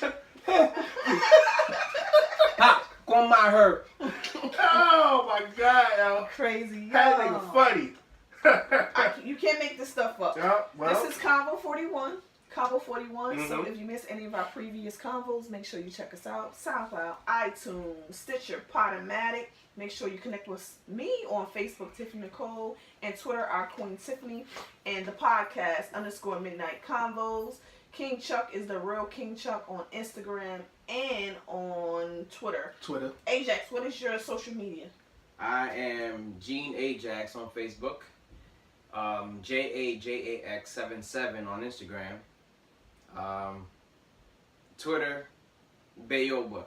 Pop, on my hurt. Oh my God, yo. Crazy. That nigga funny. You can't make this stuff up. This is Convo 41. Convo 41. Mm-hmm. So if you missed any of our previous convos, make sure you check us out. SoundCloud, iTunes, Stitcher, Podomatic. Make sure you connect with me on Facebook, Tiffany Nicole, and Twitter, our Queen Tiffany, and the podcast, _Midnight Convos. King Chuck is the real King Chuck on Instagram and on Twitter. Ajax, what is your social media? I am Gene Ajax on Facebook. JAJAX77 on Instagram. Twitter, Bayoba.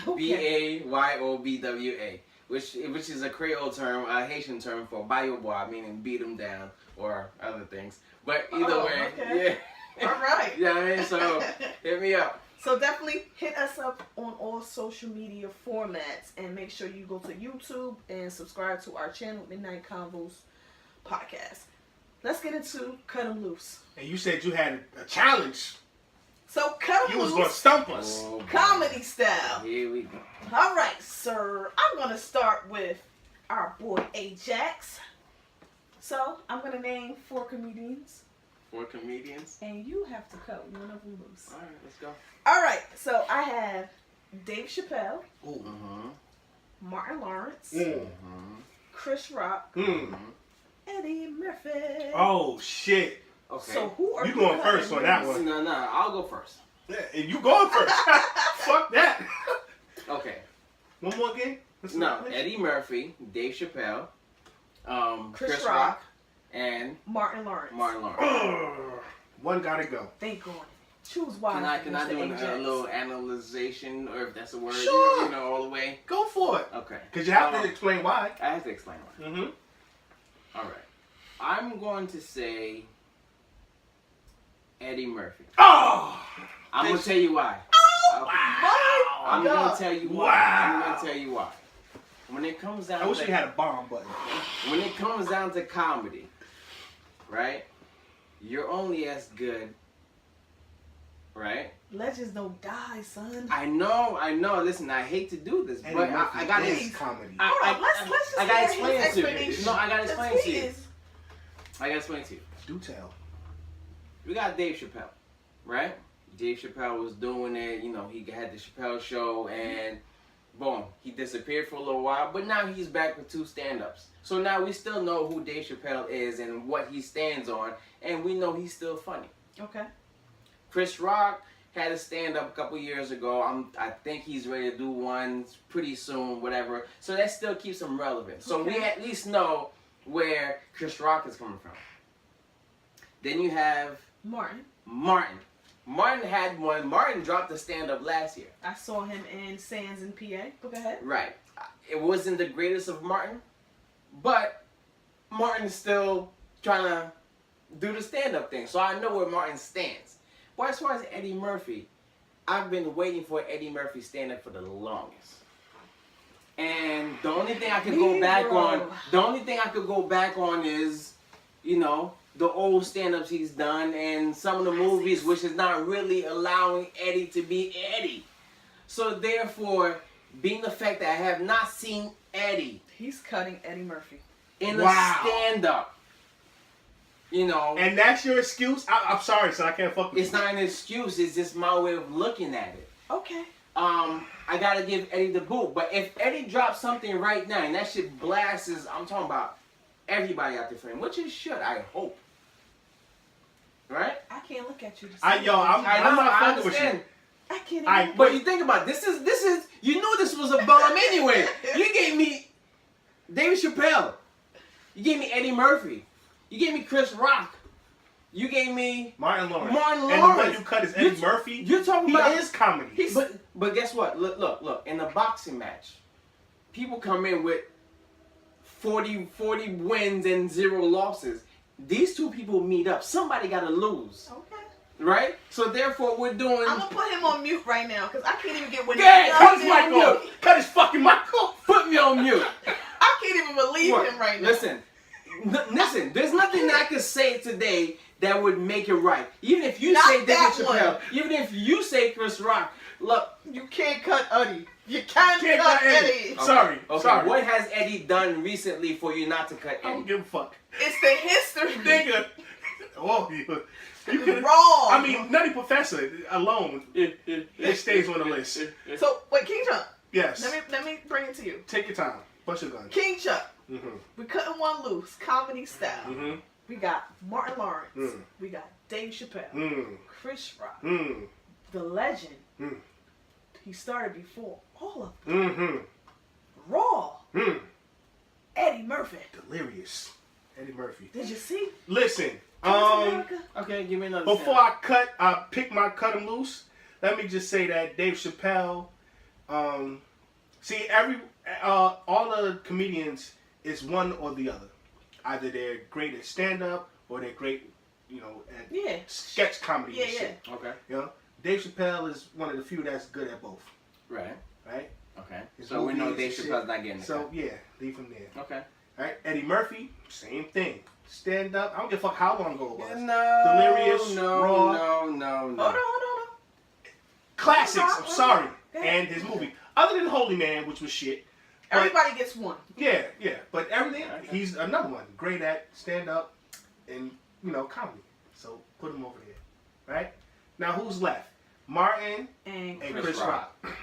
Okay. BAYOBWA. Which is a Creole term, a Haitian term for Bayoba, meaning beat him down or other things. But either way, okay. yeah. All right. Yeah, so hit me up. So definitely hit us up on all social media formats and make sure you go to YouTube and subscribe to our channel, Midnight Convos Podcast. Let's get into Cut 'em Loose. And you said you had a challenge. So Cut 'em You was going to Loose, stump us. Oh, boy. comedy style. Here we go. All right, sir. I'm going to start with our boy Ajax. So I'm going to name 4 comedians. 4 comedians. And you have to cut one of them loose. All right, let's go. All right, so I have Dave Chappelle, Ooh. Martin Lawrence, Mm. Chris Rock, Mm. Eddie Murphy. Oh, shit. Okay. So who are You you going cutting first on that loose? one. No, I'll go first. Yeah, and you going first. Fuck that. Okay. One more game? Let's No, see. Eddie Murphy, Dave Chappelle, Chris Rock, and Martin Lawrence. Martin Lawrence. One gotta go. Think on it. Choose wisely. Can I Mr. do a Ajax. little analyzation, or if that's a word, Sure. you know, all the way? Go for it. Okay. Because you have to explain why. I have to explain why. Mm-hmm. All right. I'm going to say Eddie Murphy. Oh! I'm going to tell you why. Wow! I'm God. going to tell you why. Wow. I'm going to tell you why. When it comes down I wish to we had a bomb button. when it comes down to comedy, right? You're only as good, right? Legends don't die, son. I know. Listen, I hate to do this, Eddie but Murphy I got is to. comedy. Hold on, let's just I gotta hear explain his it to you. explanation. No, I gotta Because explain it to he you. is- I gotta explain it to you. Do tell. We got Dave Chappelle, right? Dave Chappelle was doing it, you know, he had the Chappelle show and boom, he disappeared for a little while, but now he's back with 2 stand-ups. So now we still know who Dave Chappelle is and what he stands on, and we know he's still funny. Okay. Chris Rock had a stand-up a couple years ago. I think he's ready to do one pretty soon, whatever. So that still keeps him relevant. So we Okay. at least know where Chris Rock is coming from. Then you have Martin. Martin. Martin had one. Martin dropped a stand-up last year. I saw him in Sands in PA. Go ahead. Right. It wasn't the greatest of Martin, but Martin's still trying to do the stand-up thing. So I know where Martin stands. But as far as Eddie Murphy, I've been waiting for Eddie Murphy stand-up for the longest. And the only thing I could go back on is, you know, the old stand-ups he's done and some of the movies which is not really allowing Eddie to be Eddie. So therefore, being the fact that I have not seen Eddie He's cutting Eddie Murphy. in a Wow. stand-up, you know, And that's your excuse? I'm sorry, son. I can't fuck with it's you. not an excuse, it's just my way of looking at it. Okay. I gotta give Eddie the boot. But if Eddie drops something right now and that shit blasts, I'm talking about everybody out there for him, which it should, I hope. Right? I can't look at you. To I'm not fucking with you. understand. I can't. I- Even But you think about it, this is you knew this was a bomb anyway. You gave me David Chappelle. You gave me Eddie Murphy. You gave me Chris Rock. You gave me Martin Lawrence. Martin And the Lawrence. one you cut is Eddie Murphy. You're talking He about is comedy. But guess what? Look. In a boxing match, people come in with 40 wins and 0 losses. These 2 people meet up. Somebody got to lose, Okay. right? So therefore, we're doing. I'm gonna put him on mute right now because I can't even get what Yeah, Cut his does. mic off. Cut his fucking mic off. Put me on mute. I can't even believe What? him right now. Listen. Listen. There's nothing that I could say today that would make it right. Even if you Not say David that Chappelle, one. even if you say Chris Rock, look. You can't cut Eddie. You can't Can't cut cut Eddie. Eddie. Sorry. Okay, Sorry. what has Eddie done recently for you not to cut I don't Eddie? give a fuck. It's the history. Nigga. Oh, you could. Wrong. I mean, Nutty Professor alone, it stays on the list. So wait, King Chuck. Yes. Let me bring it to you. Take your time. Bust your gun. King Chuck. Mm-hmm. We cutting one loose, comedy style. Mm-hmm. We got Martin Lawrence. Mm. We got Dave Chappelle. Mm. Chris Rock. Mm. The legend. Mm. He started before all of them. Mm-hmm. Raw. Mm. Eddie Murphy. Delirious. Eddie Murphy. Did you see? Listen. America? Okay, give me another. Before I pick my cut him loose, let me just say that Dave Chappelle, all the comedians is one or the other. Either they're great at stand up or they're great, at Yeah. sketch comedy Yeah, and shit. Okay. You know? Dave Chappelle is one of the few that's good at both. Right. Right? Okay. His So we know movies Dave and shit. Chappelle's not getting it. So yeah, leave him there. Okay. Right? Eddie Murphy, same thing. Stand up. I don't give a fuck how long ago it was. No. Delirious, No. Raw. No. Hold on. Classics. I'm sorry. Go ahead. And his movie. Other than Holy Man, which was shit. But, Everybody gets one. yeah. But everything, Okay. he's another one. Great at stand up and, comedy. So put him over there. Right? Now who's left? Martin And and Chris Chris Rock. Rock.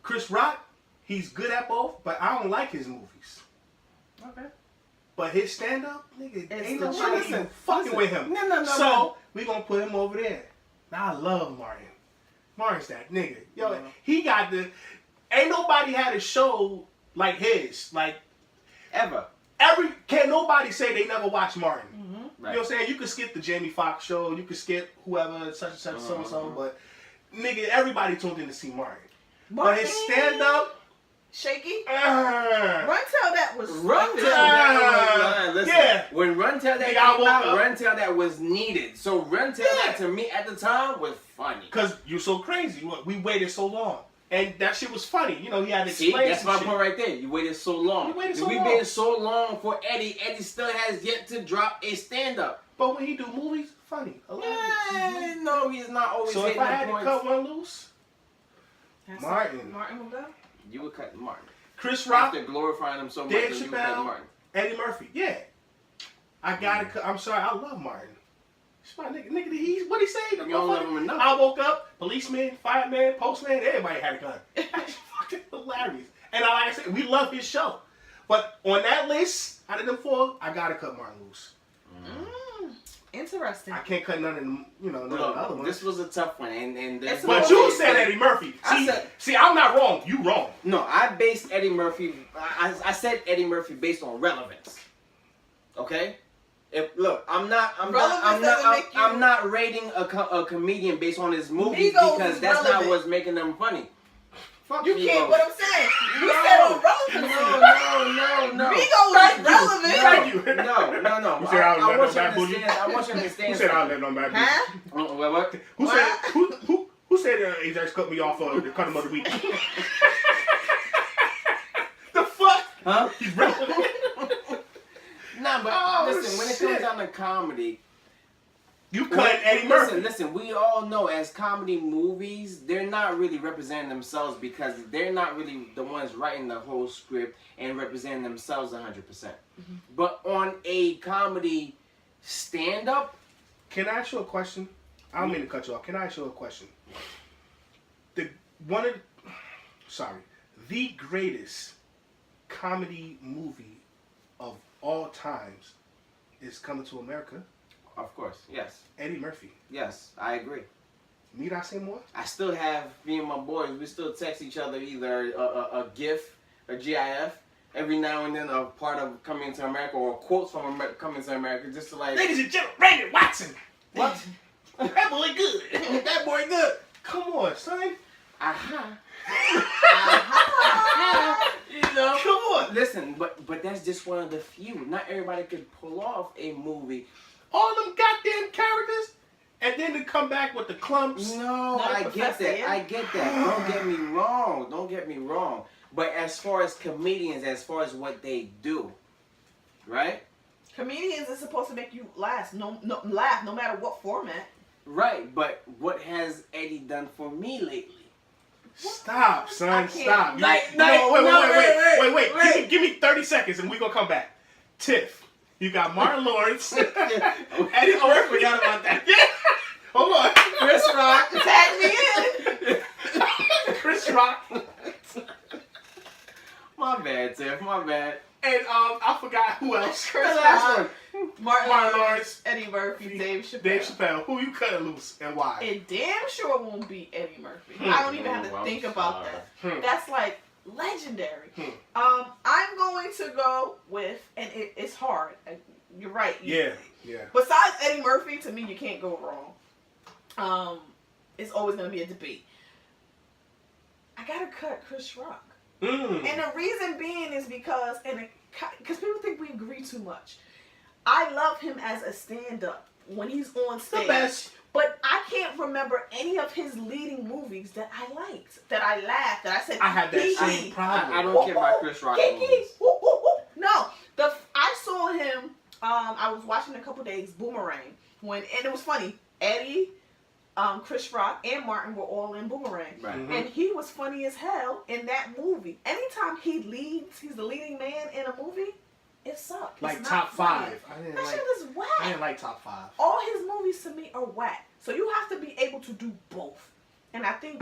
Chris Rock, he's good at both, but I don't like his movies. Okay. But his stand up, nigga, It's ain't the nobody truth. even fucking with him. No. So we gonna put him over there. Now I love Martin. Martin's that nigga. Yo, he got the. Ain't nobody had a show like his. Like Ever. can't nobody say they never watched Martin. Mm-hmm. Right. You know what I'm saying? You could skip the Jamie Foxx show. You could skip whoever, such and such, so and so. But nigga, everybody tuned in to see Martin. But his stand up. Shaky. Run Tell That was Run Tell That was listen. Yeah. When Run Tell That Nigga, I came woke out, up. Run Tell That was needed. So Run Tell Yeah. That to me at the time was funny. Cause you're so crazy. We waited so long, and that shit was funny. He had to See, explain that's some my shit. point right there. You waited so long. You waited And so we've long. been so long for Eddie. Eddie still has yet to drop a stand-up. But when he do movies, funny, hilarious. Yeah, no, he's not always So if hitting I the had to points. cut one loose, That's Martin. it. Martin will go. You would cut Martin. Chris Rock, After glorifying him so much, Dave then you would cut Chappelle, Martin. Eddie Murphy. Yeah, I gotta cut. I'm sorry, I love Martin. It's my nigga. Nigga, what he say? The You don't love motherfucker- him enough. I woke up, policeman, fireman, postman, everybody had a gun. That's fucking hilarious. And like I said, we love his show. But on that list, out of them four, I gotta cut Martin loose. Interesting. I can't cut none of them, none of the other ones. This was a tough one, and It's But you said Eddie Murphy. I See, said- I'm not wrong. You wrong. No, I based Eddie Murphy. I said Eddie Murphy based on relevance. Okay. Look, I'm not rating a comedian based on his movies Migos because is that's relevant. not what's making them funny. Fuck You Migos. can't. What I'm saying. You No. said on relevancy. No. Migos is relevant. Thank you. No. You said I was I want letting you on to bad understand. I want you to understand. Who said I let on bad booty? Huh? What? Who What? said who said he just cut me off the cut him of the week? The fuck? Huh? He's relevant. Nah, but Oh, listen, when it shit. comes down to comedy, You cut Eddie Murphy. Listen, we all know as comedy movies, they're not really representing themselves because they're not really the ones writing the whole script and representing themselves 100%. But on a comedy stand-up, Can I ask you a question? I don't mean to cut you off. Can I ask you a question? The greatest comedy movie of all times is Coming to America. of course, yes. Eddie Murphy. Yes, I agree. Need I say more? I still have, me and my boys, we still text each other either a GIF, a GIF, every now and then a part of Coming to America or quotes from Coming to America just to like... Ladies and gentlemen, Randy Watson. What? That boy good. That boy good. Come on, son. Aha. You Come know? on. Listen, but that's just one of the few. Not everybody could pull off a movie. All them goddamn characters, and then to come back with the clumps. No, Not a I get professor, that. yeah? I get that. Don't get me wrong. But as far as comedians, as far as what they do, right? Comedians is supposed to make you laugh, laugh no matter what format. Right, but what has Eddie done for me lately? Stop, I son. can't. Stop. Like, Wait. Give me 30 seconds and we gonna come back. Tiff, you got Martin Lawrence, Eddie Murphy. Forgot about that. Yeah. Hold on. Chris Rock. Tag me in. Chris Rock. My bad, Tiff. My bad. And I forgot who else. Chris The last Rock, one. Martin Lawrence, Eddie Murphy, Dave Chappelle. Dave Chappelle. Who you cutting loose and why? It damn sure won't be Eddie Murphy. I don't even have to Oh, I'm think about sorry. that. That's like legendary. Hmm. I'm going to go with, and it's hard. You're right. Yeah. Besides Eddie Murphy, to me, you can't go wrong. It's always going to be a debate. I gotta cut Chris Rock. And the reason being is because people think we agree too much. I love him as a stand-up when he's on stage. The best. But I can't remember any of his leading movies that I liked, that I laughed, that I said. I have that "Hee same hee." problem. I don't care about Chris Rock Kiki. movies. No, I saw him. I was watching a couple days Boomerang and it was funny. Eddie, Chris Rock, and Martin were all in Boomerang, Right. and he was funny as hell in that movie. Anytime he's the leading man in a movie. It sucked. Like It's top not funny. 5. I didn't That like. shit was whack. I didn't like top 5. All his movies to me are whack. So you have to be able to do both. And I think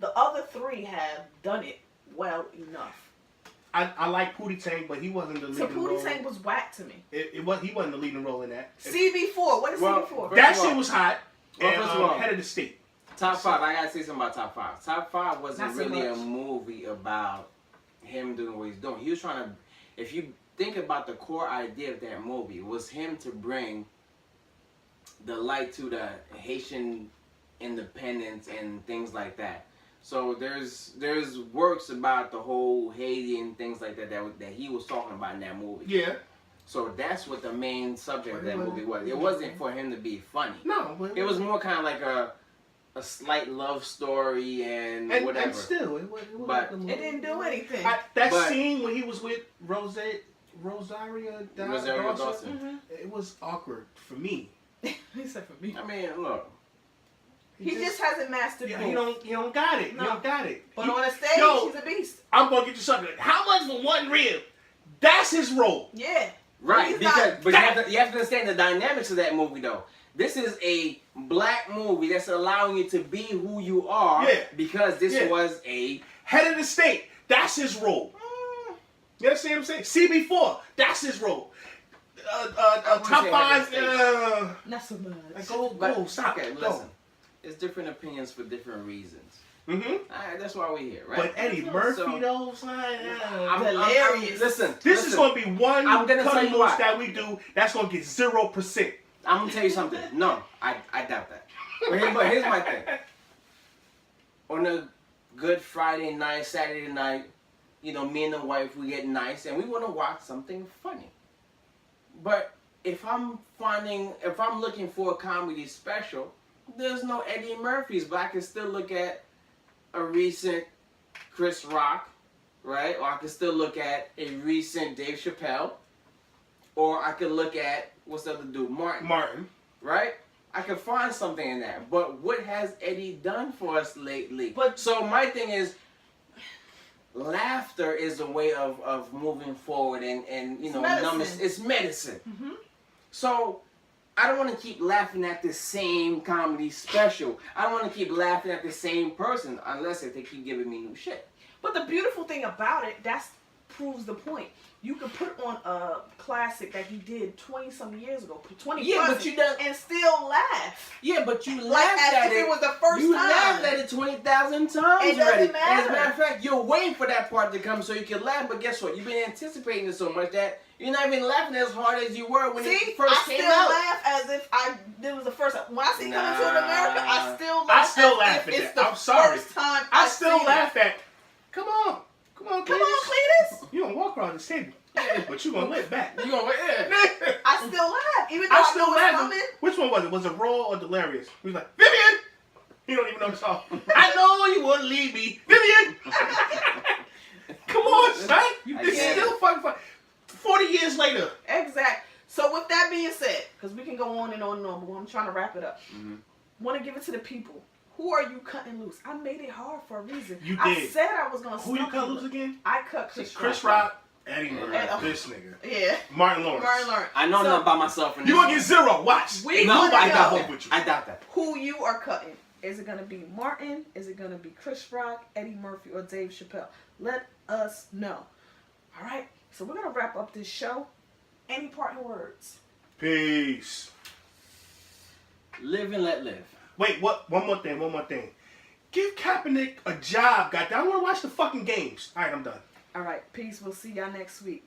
the other 3 have done it well enough. I like Pootie Tang, but he wasn't the So leading role. Pootie Tang was whack to me. He wasn't the leading role in that. CB4. What is Well, CB4? That First of all- shit was hot. Well, And, first of all- Head of the State. Top 5. I gotta say something about Top 5. Top 5 wasn't Not so really a much. movie about him doing what he's doing. He was trying to. If you think about the core idea of that movie, it was him to bring the light to the Haitian independence and things like that. So there's works about the whole Haiti and things like that that he was talking about in that movie. Yeah. So that's what the main subject of that Well, movie was. It wasn't for him to be funny. No, but It was more kind of like a slight love story and whatever. And still, it wasn't But- the movie. It didn't do anything. That But- scene when he was with Rosario Rosario Dawson, Dawson. it was awkward for me. He said for me. I mean, look. He just hasn't mastered Yeah, both. he don't got it. No. He don't got it. But He- on a stage, Yo, he's a beast. I'm gonna get you something. How much for one rib? That's his role. Yeah. Right, He's because not- but you have to understand the dynamics of that movie though. This is a black movie that's allowing you to be who you are Yeah. because this Yeah. was a Head of the state. That's his role. You understand what I'm saying? CB4. That's his role. wouldn't Top say 5. Head of Not so much. Go. Stop. Okay, Go. listen. It's different opinions for different reasons. Mm-hmm. Alright, that's why we're here, right? But Eddie Murphy, So- though, it's like, Hilarious. Listen, this is going to be one I'm gonna tell cutting you loose why. that we do that's going to get 0%. I'm gonna tell you something. No, I doubt that. But here's my thing. On a good Friday night, Saturday night, me and the wife, we get nice and we want to watch something funny. But if I'm looking for a comedy special, there's no Eddie Murphy's, but I can still look at a recent Chris Rock, right? Or I can still look at a recent Dave Chappelle. Or I could look at, what's the other dude? Martin. Right? I can find something in that. But what has Eddie done for us lately? But- so my thing is, laughter is a way of moving forward and It's medicine. numbness. It's medicine. Mm-hmm. So I don't want to keep laughing at the same comedy special. I don't want to keep laughing at the same person unless if they keep giving me new shit. But the beautiful thing about it, that proves the point. You could put on a classic that he did 20-some years ago, 20 Yeah, plus, but you done. and still laugh. Yeah, but you Like laughed as at if it was the first You time. laughed at it 20,000 times It already. doesn't As a matter. matter of fact, you're waiting for that part to come so you can laugh. But guess what? You've been anticipating it so much that you're not even laughing as hard as you were when See, it first I came still out. laugh as if it was the first time. When I see Coming to America, I still laugh. I still as laugh if at it's that. the I'm sorry. First time I I've still seen laugh at. Come on, Cletus. Come on, Cletus. You don't walk around this table, but you gonna live back. You gonna I still laugh, even though I I still know it's laugh. coming. Which one was it? Was it raw or delirious? He was like, Vivian. You don't even know the song. I know you wouldn't leave me, Vivian. Come on, son. It's get still fucking fun. 40 years later. Exact. So with that being said, because we can go on and on and on, but I'm trying to wrap it up. Mhm. Want to give it to the people. Who are you cutting loose? I made it hard for a reason. You I did. said I was gonna. Who you stump cut loose again? I cut Chris Rock, Eddie Murphy, And- this nigga, Yeah. Martin Lawrence. Martin Lawrence. I know So, nothing about myself. In You this gonna get 0? Watch. We No, wanna I know doubt hope that. with you. I doubt that. who you are cutting. Is it gonna be Martin? Is it gonna be Chris Rock, Eddie Murphy, or Dave Chappelle? Let us know. All right. So we're gonna wrap up this show. Any parting words? Peace. Live and let live. Wait, what? One more thing. Give Kaepernick a job, goddamn. I want to watch the fucking games. All right, I'm done. All right. Peace. We'll see y'all next week.